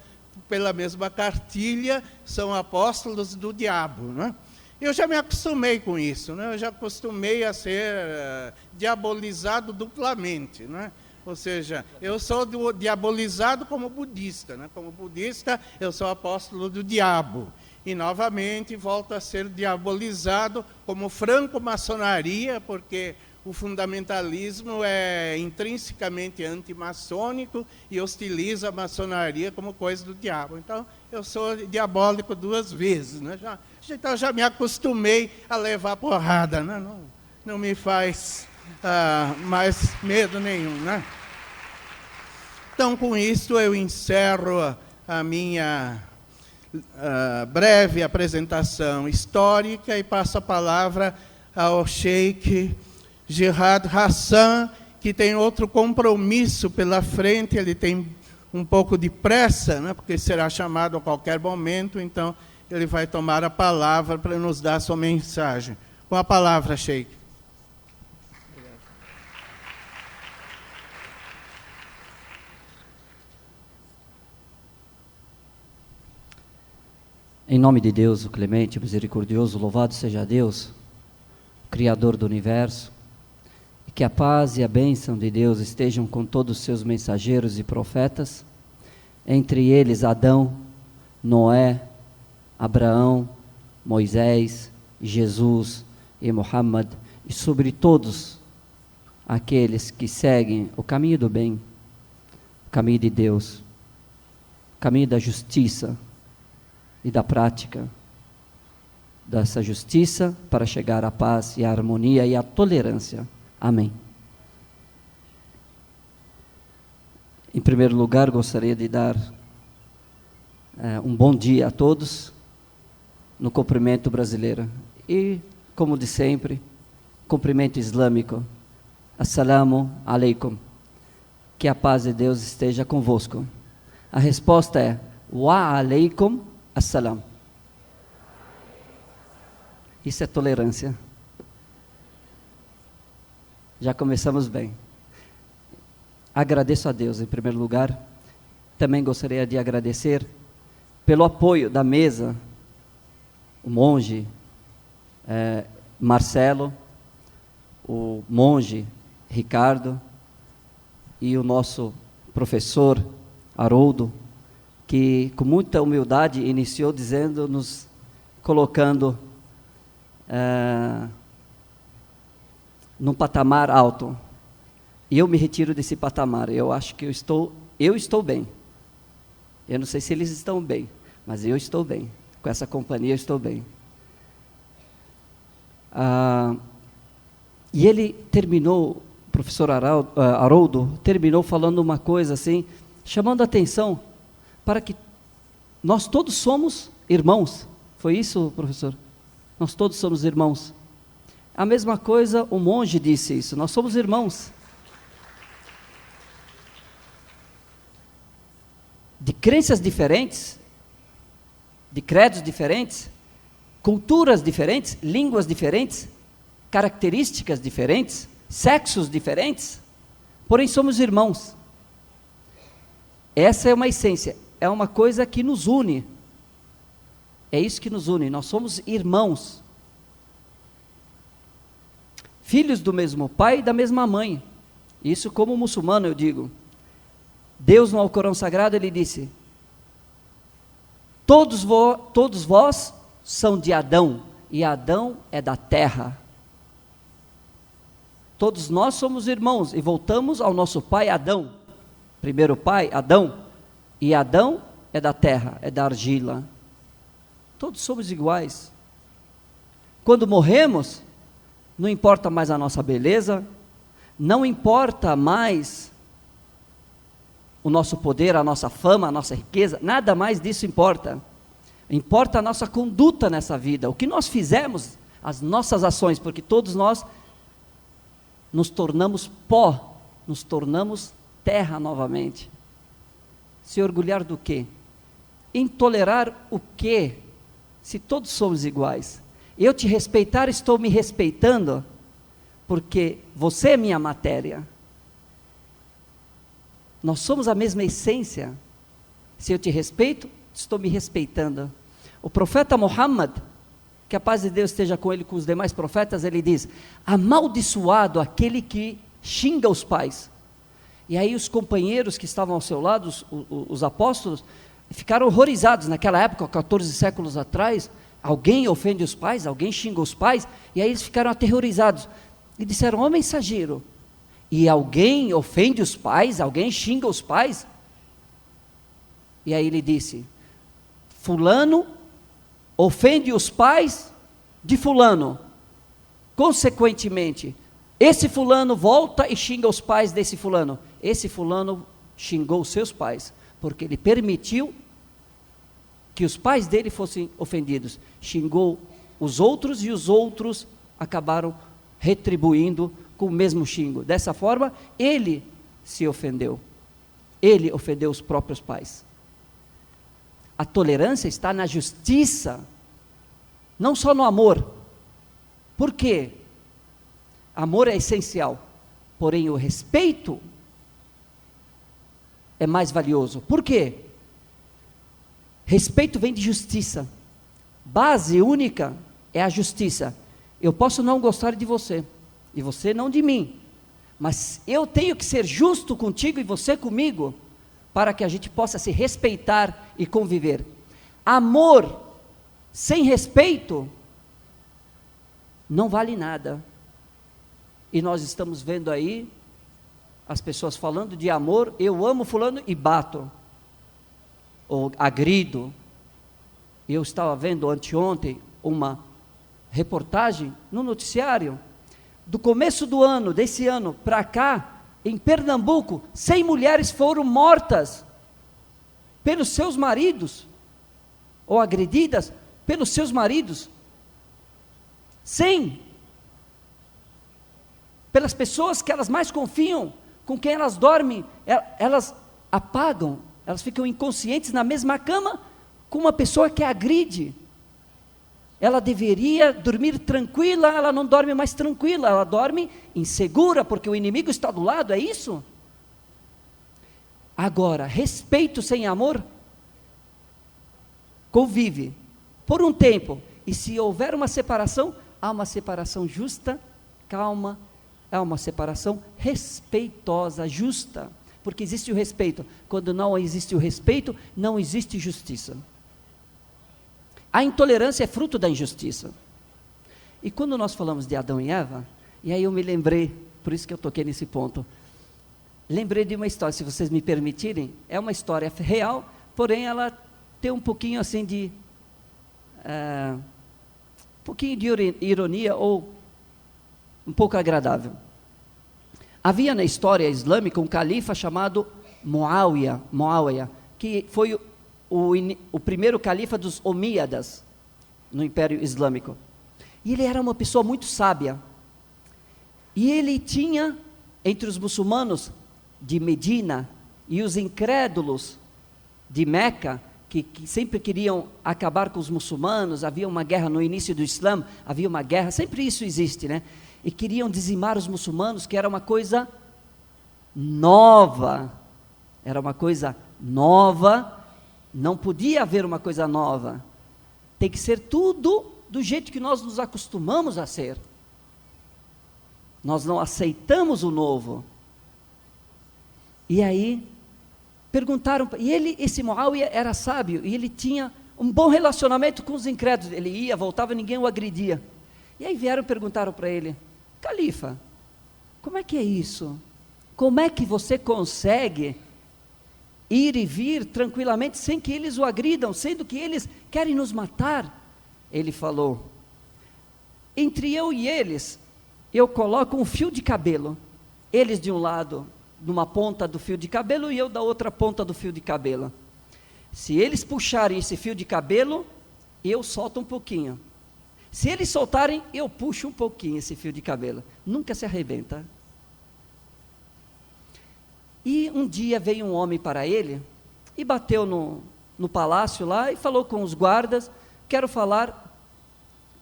pela mesma cartilha são apóstolos do diabo. Não é? Eu já me acostumei com isso, né? Eu já acostumei a ser diabolizado duplamente, né? Ou seja, eu sou diabolizado como budista, né? Como budista, eu sou apóstolo do diabo. E, novamente, volto a ser diabolizado como franco-maçonaria, porque o fundamentalismo é intrinsecamente antimaçônico e hostiliza a maçonaria como coisa do diabo. Então, eu sou diabólico 2 vezes, né? Então, já me acostumei a levar porrada, né? Não me faz mais medo nenhum, né? Então, com isso, eu encerro a minha breve apresentação histórica e passo a palavra ao Sheikh Jihad Hassan, que tem outro compromisso pela frente. Ele tem um pouco de pressa, né, porque será chamado a qualquer momento, então ele vai tomar a palavra para nos dar a sua mensagem. Com a palavra, Sheikh. Em nome de Deus, o clemente, o misericordioso, louvado seja Deus, o Criador do universo, e que a paz e a bênção de Deus estejam com todos os seus mensageiros e profetas, entre eles Adão, Noé, Abraão, Moisés, Jesus e Muhammad, e sobre todos aqueles que seguem o caminho do bem, o caminho de Deus, o caminho da justiça, e da prática dessa justiça para chegar à paz e à harmonia e à tolerância. Amém. Em primeiro lugar, gostaria de dar um bom dia a todos no cumprimento brasileiro. E, como de sempre, cumprimento islâmico. Assalamu alaikum. Que a paz de Deus esteja convosco. A resposta é wa alaikum assalam. Isso é tolerância. Já começamos bem. Agradeço a Deus em primeiro lugar. Também gostaria de agradecer pelo apoio da mesa, o monge Marcelo, o monge Ricardo e o nosso professor Haroldo, que com muita humildade iniciou dizendo, nos colocando num patamar alto. E eu me retiro desse patamar. Eu acho que eu estou bem. Eu não sei se eles estão bem, mas eu estou bem. Com essa companhia eu estou bem. E ele terminou, o professor Haroldo terminou falando uma coisa assim, chamando a atenção para que nós todos somos irmãos. Foi isso, professor? Nós todos somos irmãos. A mesma coisa, o monge disse isso, nós somos irmãos. De crenças diferentes, de credos diferentes, culturas diferentes, línguas diferentes, características diferentes, sexos diferentes, porém somos irmãos. Essa é uma essência, é uma coisa que nos une. É isso que nos une, nós somos irmãos. Filhos do mesmo pai e da mesma mãe. Isso como muçulmano eu digo. Deus no Alcorão Sagrado, ele disse: todos vós são de Adão, e Adão é da terra. Todos nós somos irmãos, e voltamos ao nosso pai Adão. Primeiro pai, Adão, e Adão é da terra, é da argila. Todos somos iguais. Quando morremos, não importa mais a nossa beleza, não importa mais o nosso poder, a nossa fama, a nossa riqueza, nada mais disso importa. Importa a nossa conduta nessa vida, o que nós fizemos, as nossas ações, porque todos nós nos tornamos pó, nos tornamos terra novamente. Se orgulhar do quê? Intolerar o quê? Se todos somos iguais. Eu te respeitar, estou me respeitando, porque você é minha matéria. Nós somos a mesma essência. Se eu te respeito, estou me respeitando. O profeta Muhammad, que a paz de Deus esteja com ele e com os demais profetas, ele diz: amaldiçoado aquele que xinga os pais. E aí os companheiros que estavam ao seu lado, os apóstolos, ficaram horrorizados. Naquela época, 14 séculos atrás, alguém ofende os pais, alguém xinga os pais, e aí eles ficaram aterrorizados. E disseram: ó mensageiro, e alguém ofende os pais, alguém xinga os pais? E aí ele disse: fulano ofende os pais de fulano, consequentemente, esse fulano volta e xinga os pais desse fulano. Esse fulano xingou os seus pais, porque ele permitiu que os pais dele fossem ofendidos, xingou os outros, e os outros acabaram retribuindo com o mesmo xingo. Dessa forma, ele se ofendeu, ele ofendeu os próprios pais. A tolerância está na justiça, não só no amor. Por quê? Amor é essencial, porém o respeito é mais valioso. Por quê? Respeito vem de justiça. Base única é a justiça. Eu posso não gostar de você, e você não de mim, mas eu tenho que ser justo contigo e você comigo, para que a gente possa se respeitar e conviver. Amor sem respeito não vale nada. E nós estamos vendo aí as pessoas falando de amor: eu amo fulano e bato, ou agrido. Eu estava vendo anteontem uma reportagem no noticiário, do começo do ano, desse ano para cá, em Pernambuco, 100 mulheres foram mortas pelos seus maridos, ou agredidas pelos seus maridos. 100, pelas pessoas que elas mais confiam, com quem elas dormem, elas apagam, elas ficam inconscientes na mesma cama com uma pessoa que agride. Ela deveria dormir tranquila, ela não dorme mais tranquila, ela dorme insegura, porque o inimigo está do lado, é isso? Agora, respeito sem amor, convive por um tempo, e se houver uma separação, há uma separação justa, calma, há uma separação respeitosa, justa, porque existe o respeito. Quando não existe o respeito, não existe justiça. A intolerância é fruto da injustiça. E quando nós falamos de Adão e Eva, e aí eu me lembrei, por isso que eu toquei nesse ponto, lembrei de uma história, se vocês me permitirem, é uma história real, porém ela tem um pouquinho assim de, ironia, ou um pouco agradável. Havia na história islâmica um califa chamado Muawiyah, que foi o primeiro califa dos Omíadas no Império Islâmico. E ele era uma pessoa muito sábia. E ele tinha, entre os muçulmanos de Medina e os incrédulos de Meca, que sempre queriam acabar com os muçulmanos, havia uma guerra no início do Islã, havia uma guerra, sempre isso existe, né? E queriam dizimar os muçulmanos, que era uma coisa nova, não podia haver uma coisa nova, tem que ser tudo do jeito que nós nos acostumamos a ser, nós não aceitamos o novo. E aí, perguntaram, e esse Muawiyah era sábio, e ele tinha um bom relacionamento com os incrédulos, ele ia, voltava, ninguém o agredia. E aí vieram e perguntaram para ele: califa, como é que é isso? Como é que você consegue ir e vir tranquilamente sem que eles o agridam, sendo que eles querem nos matar? Ele falou: entre eu e eles, eu coloco um fio de cabelo, eles de um lado, numa ponta do fio de cabelo, e eu da outra ponta do fio de cabelo. Se eles puxarem esse fio de cabelo, eu solto um pouquinho. Se eles soltarem, eu puxo um pouquinho esse fio de cabelo. Nunca se arrebenta. E um dia veio um homem para ele, e bateu no palácio lá, e falou com os guardas: quero falar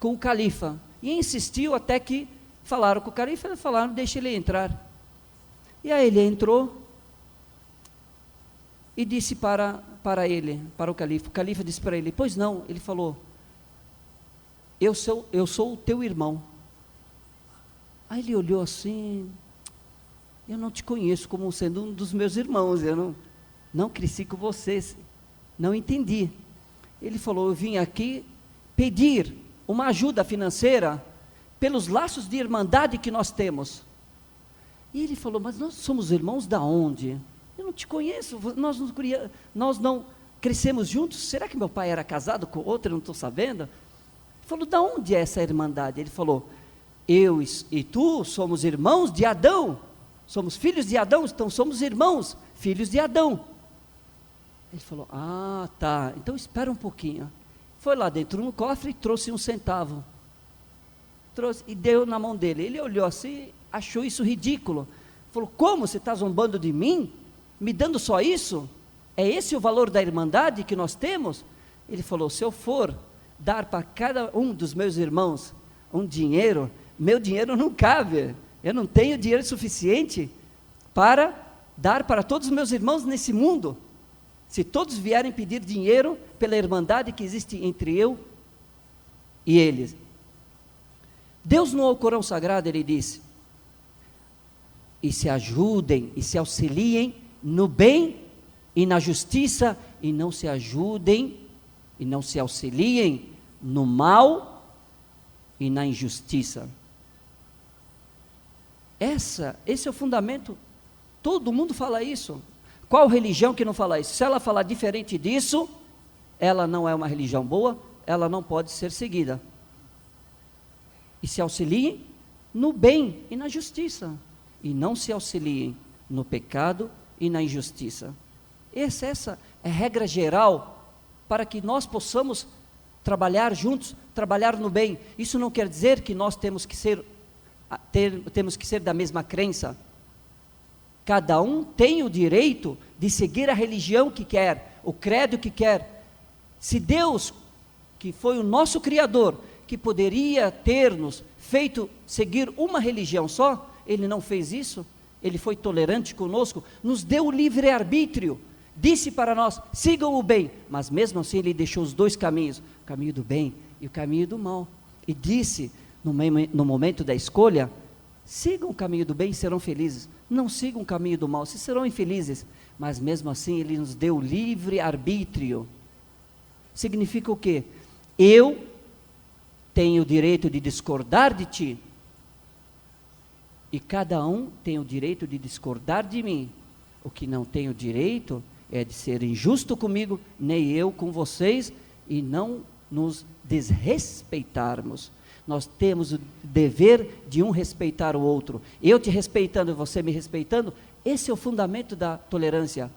com o califa. E insistiu até que falaram com o califa, e falaram: deixa ele entrar. E aí ele entrou, e disse para o califa. O califa disse para ele: pois não. Ele falou: eu sou o teu irmão. Aí ele olhou assim: eu não te conheço como sendo um dos meus irmãos, eu não cresci com vocês, não entendi. Ele falou: eu vim aqui pedir uma ajuda financeira pelos laços de irmandade que nós temos. E ele falou: mas nós somos irmãos da onde? Eu não te conheço, nós não crescemos juntos, será que meu pai era casado com outra, eu não estou sabendo? Ele falou: da onde é essa irmandade? Ele falou: eu e tu somos irmãos de Adão, somos filhos de Adão, então somos irmãos, filhos de Adão. Ele falou: ah, tá, então espera um pouquinho. Foi lá dentro no cofre e trouxe um centavo, e deu na mão dele. Ele olhou assim, achou isso ridículo, falou: como, você está zombando de mim? Me dando só isso? É esse o valor da irmandade que nós temos? Ele falou: se eu for dar para cada um dos meus irmãos um dinheiro, meu dinheiro não cabe, eu não tenho dinheiro suficiente para dar para todos os meus irmãos nesse mundo, se todos vierem pedir dinheiro pela irmandade que existe entre eu e eles. Deus no Alcorão Sagrado, ele disse: e se ajudem e se auxiliem no bem e na justiça, e não se ajudem e não se auxiliem no mal e na injustiça. Esse é o fundamento. Todo mundo fala isso. Qual religião que não fala isso? Se ela falar diferente disso, ela não é uma religião boa, ela não pode ser seguida. E se auxiliem no bem e na justiça, e não se auxiliem no pecado e na injustiça. Essa é a regra geral para que nós possamos trabalhar juntos, trabalhar no bem. Isso não quer dizer que nós temos que ser da mesma crença. Cada um tem o direito de seguir a religião que quer, o credo que quer. Se Deus, que foi o nosso Criador, que poderia ter-nos feito seguir uma religião só, Ele não fez isso, Ele foi tolerante conosco, nos deu o livre-arbítrio, disse para nós: sigam o bem, mas mesmo assim Ele deixou os dois caminhos, o caminho do bem e o caminho do mal, e disse, no momento da escolha: sigam o caminho do bem e serão felizes, não sigam o caminho do mal, vocês serão infelizes, mas mesmo assim Ele nos deu o livre-arbítrio. Significa o quê? Eu tenho o direito de discordar de ti, e cada um tem o direito de discordar de mim. O que não tem o direito é de ser injusto comigo, nem eu com vocês, e não nos desrespeitarmos. Nós temos o dever de um respeitar o outro. Eu te respeitando e você me respeitando, Esse é o fundamento da tolerância.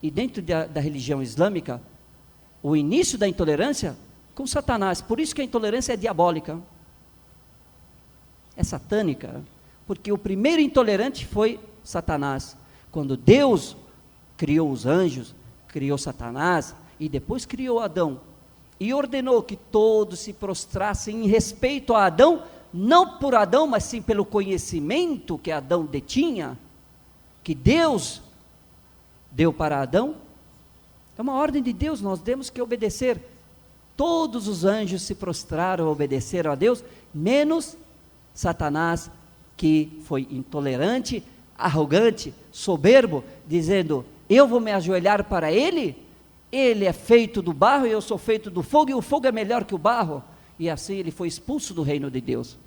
E dentro da religião islâmica, o início da intolerância com Satanás. Por isso que a intolerância é diabólica. É satânica. Porque o primeiro intolerante foi Satanás. Quando Deus criou os anjos, criou Satanás e depois criou Adão. E ordenou que todos se prostrassem em respeito a Adão, não por Adão, mas sim pelo conhecimento que Adão detinha, que Deus deu para Adão. É uma ordem de Deus, nós temos que obedecer. Todos os anjos se prostraram, obedeceram a Deus, menos Satanás, que foi intolerante, arrogante, soberbo, dizendo: eu vou me ajoelhar para ele? Ele é feito do barro e eu sou feito do fogo, e o fogo é melhor que o barro. E assim ele foi expulso do reino de Deus,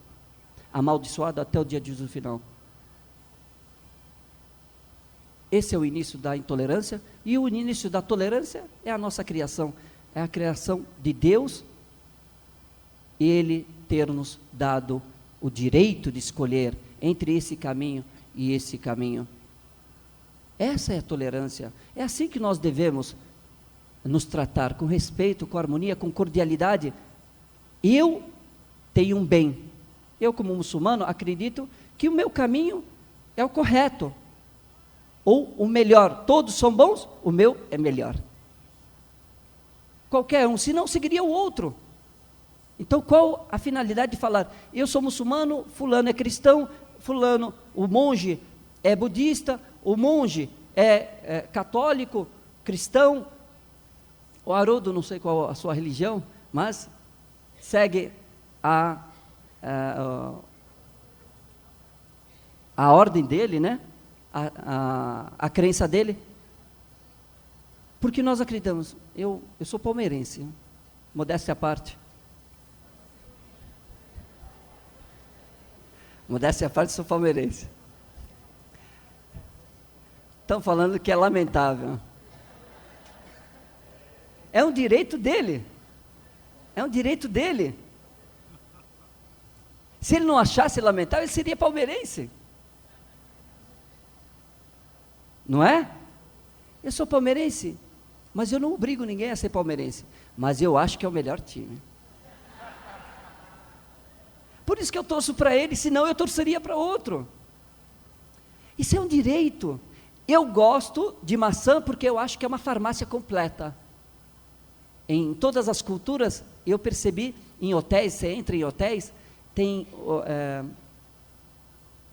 amaldiçoado até o dia de Jesus final. Esse é o início da intolerância, e o início da tolerância é a nossa criação, é a criação de Deus, e Ele ter nos dado o direito de escolher entre esse caminho e esse caminho. Essa é a tolerância, é assim que nós devemos nos tratar, com respeito, com harmonia, com cordialidade. Eu tenho um bem, eu como muçulmano acredito que o meu caminho é o correto, ou o melhor. Todos são bons, o meu é melhor. Qualquer um, senão seguiria o outro. Então qual a finalidade de falar, eu sou muçulmano, fulano é cristão, fulano, o monge é budista, o monge é católico, cristão, o Haroldo, não sei qual a sua religião, mas segue a ordem dele, né? A crença dele. Porque nós acreditamos. Eu sou palmeirense, modéstia à parte. Modéstia à parte, sou palmeirense. Estão falando que é lamentável. É um direito dele. É um direito dele. Se ele não achasse lamentável, ele seria palmeirense. Não é? Eu sou palmeirense, mas eu não obrigo ninguém a ser palmeirense. Mas eu acho que é o melhor time. Por isso que eu torço para ele, senão eu torceria para outro. Isso é um direito. Eu gosto de maçã porque eu acho que é uma farmácia completa. Em todas as culturas, eu percebi, em hotéis, você entra em hotéis, tem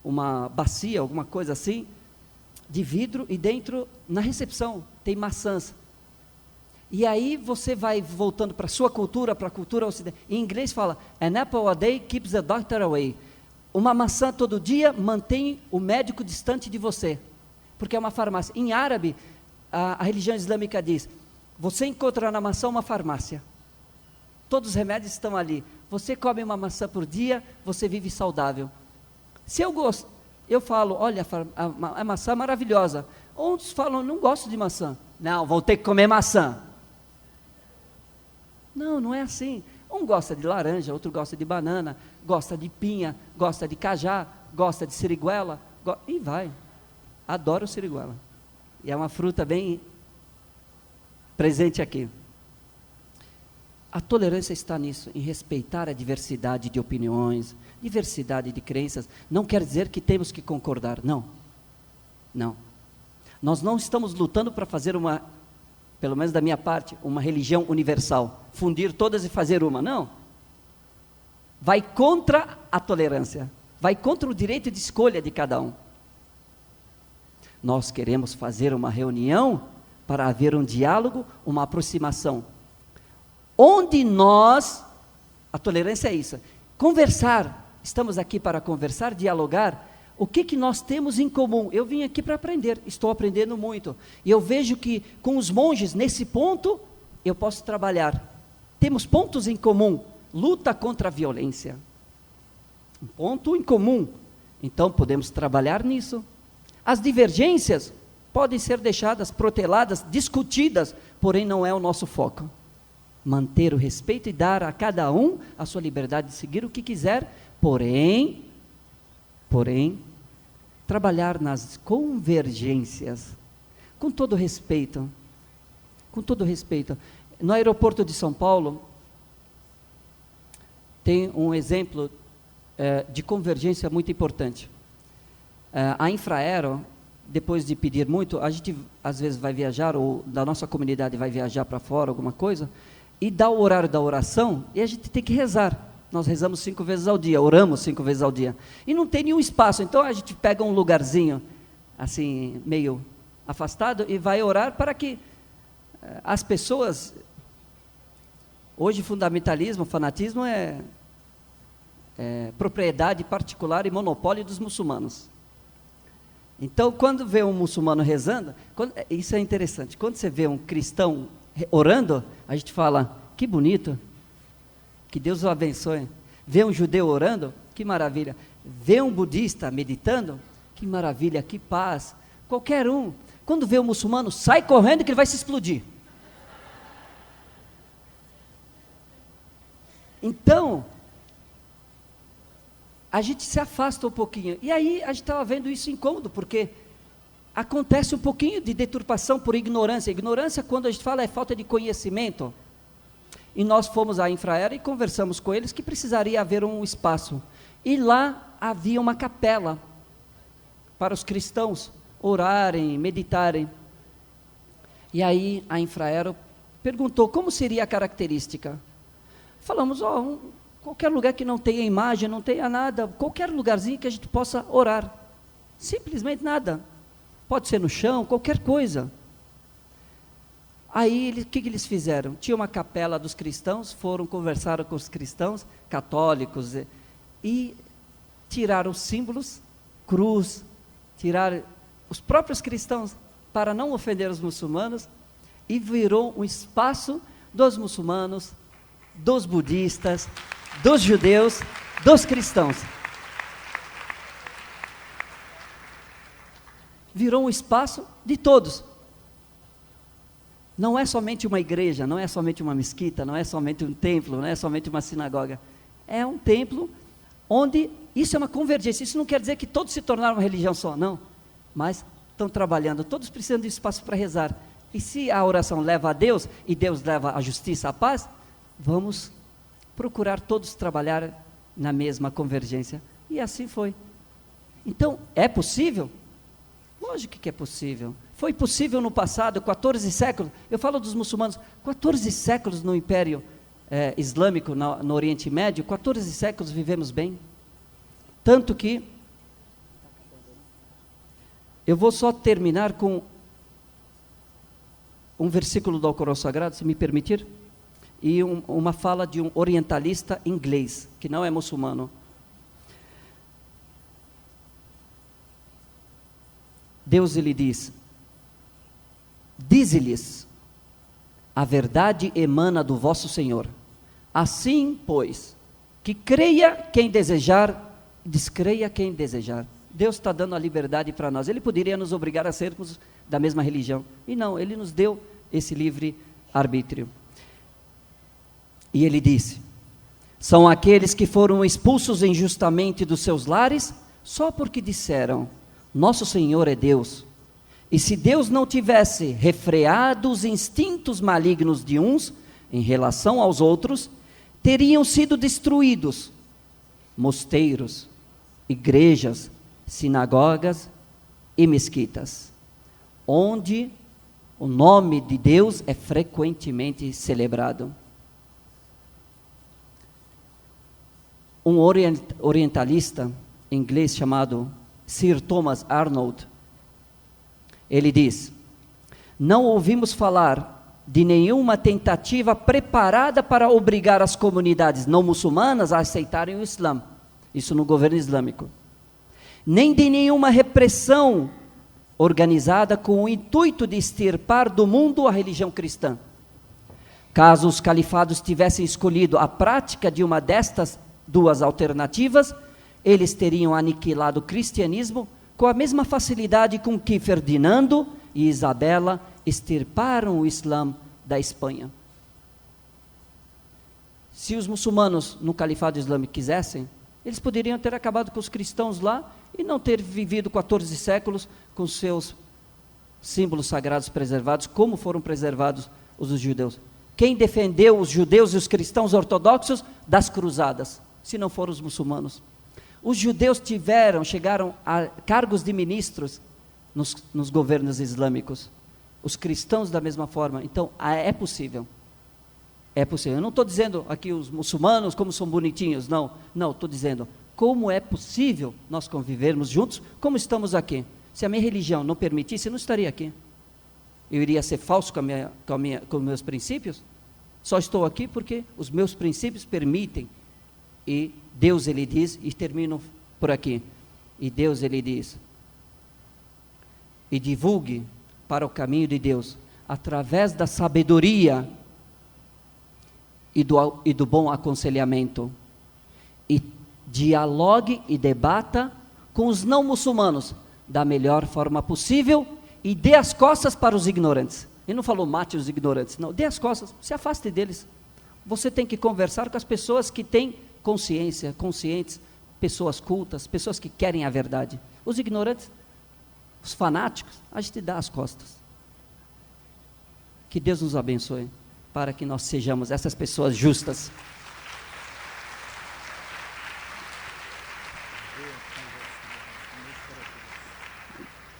uma bacia, alguma coisa assim, de vidro, e dentro, na recepção, tem maçãs. E aí você vai voltando para a sua cultura, para a cultura ocidental. Em inglês fala, an apple a day keeps the doctor away. Uma maçã todo dia mantém o médico distante de você, porque é uma farmácia. Em árabe, a religião islâmica diz, você encontra na maçã uma farmácia. Todos os remédios estão ali. Você come uma maçã por dia, você vive saudável. Se eu gosto, eu falo, olha, a maçã é maravilhosa. Outros falam, não gosto de maçã. Não, vou ter que comer maçã. Não, não é assim. Um gosta de laranja, outro gosta de banana, gosta de pinha, gosta de cajá, gosta de siriguela, e vai. Adoro siriguela. E é uma fruta bem presente aqui. A tolerância está nisso, em respeitar a diversidade de opiniões, diversidade de crenças. Não quer dizer que temos que concordar, não. Não. Nós não estamos lutando para fazer uma, pelo menos da minha parte, uma religião universal, fundir todas e fazer uma, não. Vai contra a tolerância, vai contra o direito de escolha de cada um. Nós queremos fazer uma reunião para haver um diálogo, uma aproximação, onde nós, a tolerância é isso, conversar, estamos aqui para conversar, dialogar, o que nós temos em comum? Eu vim aqui para aprender, estou aprendendo muito, e eu vejo que com os monges, nesse ponto, eu posso trabalhar, temos pontos em comum, luta contra a violência, um ponto em comum, então podemos trabalhar nisso. As divergências podem ser deixadas, proteladas, discutidas, porém não é o nosso foco. Manter o respeito e dar a cada um a sua liberdade de seguir o que quiser, porém, trabalhar nas convergências, com todo respeito, no aeroporto de São Paulo, tem um exemplo de convergência muito importante. A Infraero, depois de pedir muito, a gente às vezes vai viajar, ou da nossa comunidade vai viajar para fora, alguma coisa, e dá o horário da oração, e a gente tem que rezar. Nós rezamos 5 vezes ao dia, oramos 5 vezes ao dia. E não tem nenhum espaço, então a gente pega um lugarzinho, assim, meio afastado, e vai orar para que as pessoas... Hoje, fundamentalismo, fanatismo é propriedade particular e monopólio dos muçulmanos. Então, quando vê um muçulmano rezando, isso é interessante, quando você vê um cristão orando, a gente fala, que bonito, que Deus o abençoe. Vê um judeu orando, que maravilha. Vê um budista meditando, que maravilha, que paz. Qualquer um, quando vê um muçulmano, sai correndo que ele vai se explodir. Então, a gente se afasta um pouquinho, e aí a gente estava vendo isso incômodo, porque acontece um pouquinho de deturpação por ignorância. Ignorância, quando a gente fala, é falta de conhecimento. E nós fomos à Infraero e conversamos com eles que precisaria haver um espaço. E lá havia uma capela para os cristãos orarem, meditarem. E aí a Infraero perguntou como seria a característica. Falamos, qualquer lugar que não tenha imagem, não tenha nada, qualquer lugarzinho que a gente possa orar. Simplesmente nada. Pode ser no chão, qualquer coisa. Aí, o que eles fizeram? Tinha uma capela dos cristãos, conversaram com os cristãos, católicos, e tiraram os símbolos, cruz, tiraram os próprios cristãos, para não ofender os muçulmanos, e virou um espaço dos muçulmanos, dos budistas, dos judeus, dos cristãos. Virou um espaço de todos. Não é somente uma igreja, não é somente uma mesquita, não é somente um templo, não é somente uma sinagoga. É um templo onde isso é uma convergência. Isso não quer dizer que todos se tornaram uma religião só, não. Mas estão trabalhando, todos precisam de espaço para rezar. E se a oração leva a Deus, e Deus leva a justiça, a paz, vamos procurar todos trabalhar na mesma convergência. E assim foi. Então, é possível? Lógico que é possível. Foi possível no passado, 14 séculos, eu falo dos muçulmanos, 14 séculos no Império Islâmico, no Oriente Médio, 14 séculos vivemos bem. Tanto que, eu vou só terminar com um versículo do Alcorão Sagrado, se me permitir, e uma fala de um orientalista inglês, que não é muçulmano. Deus lhe diz, dize-lhes, a verdade emana do vosso Senhor. Assim, pois, que creia quem desejar, descreia quem desejar. Deus está dando a liberdade para nós. Ele poderia nos obrigar a sermos da mesma religião. E não, Ele nos deu esse livre arbítrio. E Ele disse, são aqueles que foram expulsos injustamente dos seus lares, só porque disseram, nosso Senhor é Deus. E se Deus não tivesse refreado os instintos malignos de uns em relação aos outros, teriam sido destruídos mosteiros, igrejas, sinagogas e mesquitas, onde o nome de Deus é frequentemente celebrado. Um orientalista inglês chamado Sir Thomas Arnold, ele diz, não ouvimos falar de nenhuma tentativa preparada para obrigar as comunidades não muçulmanas a aceitarem o Islã, isso no governo islâmico, nem de nenhuma repressão organizada com o intuito de extirpar do mundo a religião cristã. Caso os califados tivessem escolhido a prática de uma destas duas alternativas, eles teriam aniquilado o cristianismo com a mesma facilidade com que Ferdinando e Isabela extirparam o Islã da Espanha. Se os muçulmanos no califado islâmico quisessem, eles poderiam ter acabado com os cristãos lá e não ter vivido 14 séculos com seus símbolos sagrados preservados, como foram preservados os judeus. Quem defendeu os judeus e os cristãos ortodoxos das cruzadas, se não foram os muçulmanos? Os judeus chegaram a cargos de ministros nos governos islâmicos. Os cristãos da mesma forma. Então, é possível. É possível. Eu não estou dizendo aqui os muçulmanos como são bonitinhos, não. Não, estou dizendo como é possível nós convivermos juntos, como estamos aqui. Se a minha religião não permitisse, eu não estaria aqui. Eu iria ser falso com os meus princípios? Só estou aqui porque os meus princípios permitem. E Deus, Ele diz, e termino por aqui. E Deus, Ele diz, e divulgue para o caminho de Deus, através da sabedoria e do bom aconselhamento. E dialogue e debata com os não muçulmanos da melhor forma possível e dê as costas para os ignorantes. Ele não falou mate os ignorantes, não, dê as costas, se afaste deles. Você tem que conversar com as pessoas que têm consciência, conscientes, pessoas cultas, pessoas que querem a verdade. Os ignorantes, os fanáticos, a gente dá as costas. Que Deus nos abençoe, para que nós sejamos essas pessoas justas.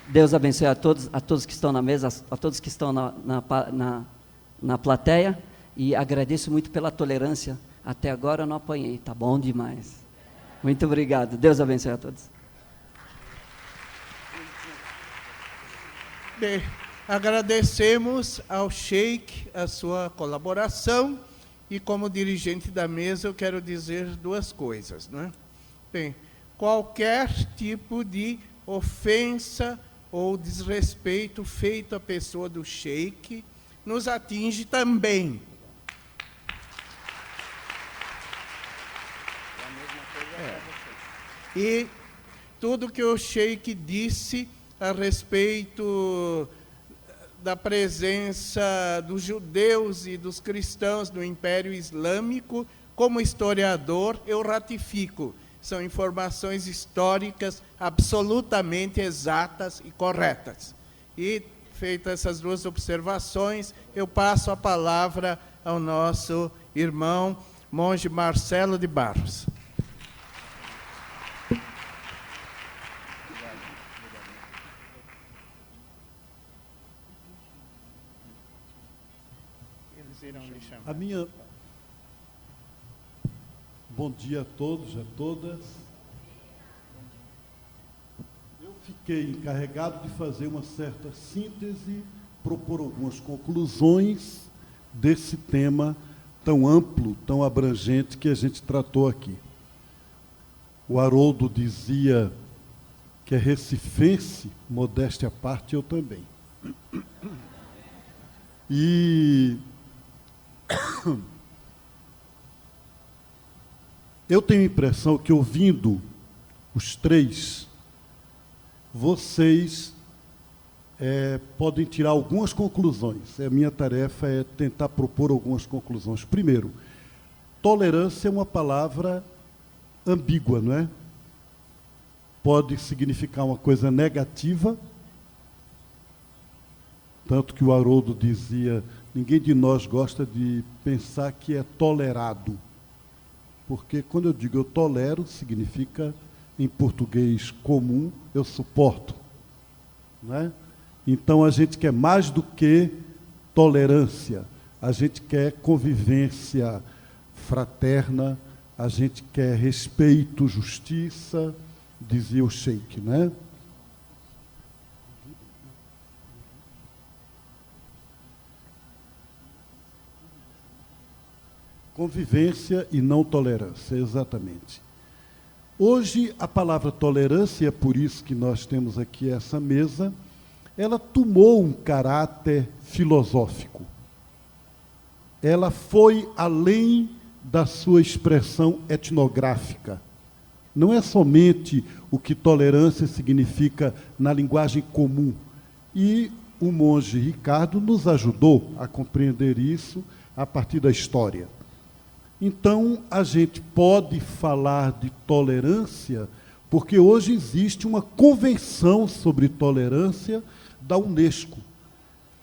Deus abençoe a todos que estão na mesa, a todos que estão na plateia, e agradeço muito pela tolerância. Até agora eu não apanhei, tá bom demais. Muito obrigado, Deus abençoe a todos. Bem, agradecemos ao Sheik a sua colaboração, e como dirigente da mesa eu quero dizer duas coisas, né? Bem, qualquer tipo de ofensa ou desrespeito feito à pessoa do Sheik nos atinge também. E tudo que o Sheik disse a respeito da presença dos judeus e dos cristãos no Império Islâmico, como historiador, eu ratifico. São informações históricas absolutamente exatas e corretas. E, feitas essas duas observações, eu passo a palavra ao nosso irmão, monge Marcelo de Barros. Bom dia a todos e a todas. Eu fiquei encarregado de fazer uma certa síntese, propor algumas conclusões desse tema tão amplo, tão abrangente que a gente tratou aqui. O Haroldo dizia que é recifense, modéstia à parte, eu também. E eu tenho a impressão que, ouvindo os três, vocês podem tirar algumas conclusões. A minha tarefa é tentar propor algumas conclusões. Primeiro, tolerância é uma palavra ambígua, não é? Pode significar uma coisa negativa, tanto que o Haroldo dizia, ninguém de nós gosta de pensar que é tolerado. Porque quando eu digo eu tolero, significa, em português comum, eu suporto. Não é? Então, a gente quer mais do que tolerância. A gente quer convivência fraterna, a gente quer respeito, justiça, dizia o Sheik, né? Convivência e não tolerância, exatamente. Hoje, a palavra tolerância, é por isso que nós temos aqui essa mesa, ela tomou um caráter filosófico. Ela foi além da sua expressão etnográfica. Não é somente o que tolerância significa na linguagem comum. E o monge Ricardo nos ajudou a compreender isso a partir da história. Então, a gente pode falar de tolerância Porque hoje existe uma convenção sobre tolerância da Unesco.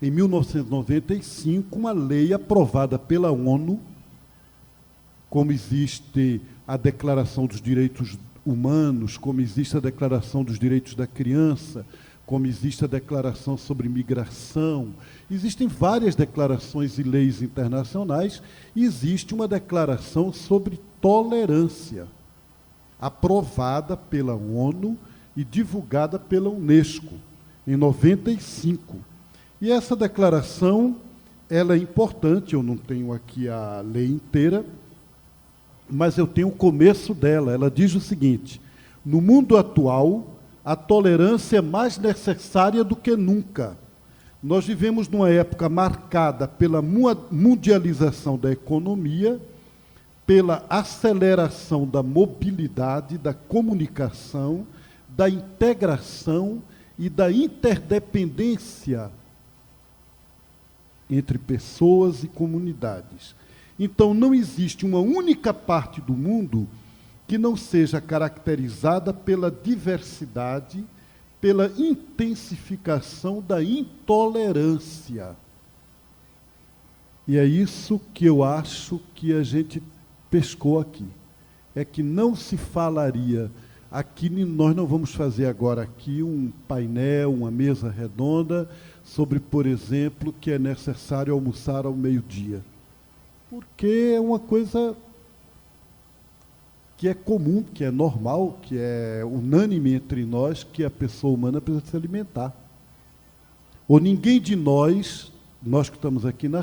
Em 1995, uma lei aprovada pela ONU, como existe a Declaração dos Direitos Humanos, como existe a Declaração dos Direitos da Criança, como existe a Declaração sobre Migração, existem várias declarações e leis internacionais, e existe uma declaração sobre tolerância, aprovada pela ONU e divulgada pela Unesco, em 95. E essa declaração, ela é importante, eu não tenho aqui a lei inteira, mas eu tenho o começo dela. Ela diz o seguinte: no mundo atual, a tolerância é mais necessária do que nunca. Nós vivemos numa época marcada pela mundialização da economia, pela aceleração da mobilidade, da comunicação, da integração e da interdependência entre pessoas e comunidades. Então, não existe uma única parte do mundo que não seja caracterizada pela diversidade, pela intensificação da intolerância. E é isso que eu acho que a gente pescou aqui. É que não se falaria aqui, nós não vamos fazer agora aqui um painel, uma mesa redonda, sobre, por exemplo, que é necessário almoçar ao meio-dia. Porque é uma coisa que é comum, que é normal, que é unânime entre nós, que a pessoa humana precisa se alimentar. Ou ninguém de nós que estamos aqui na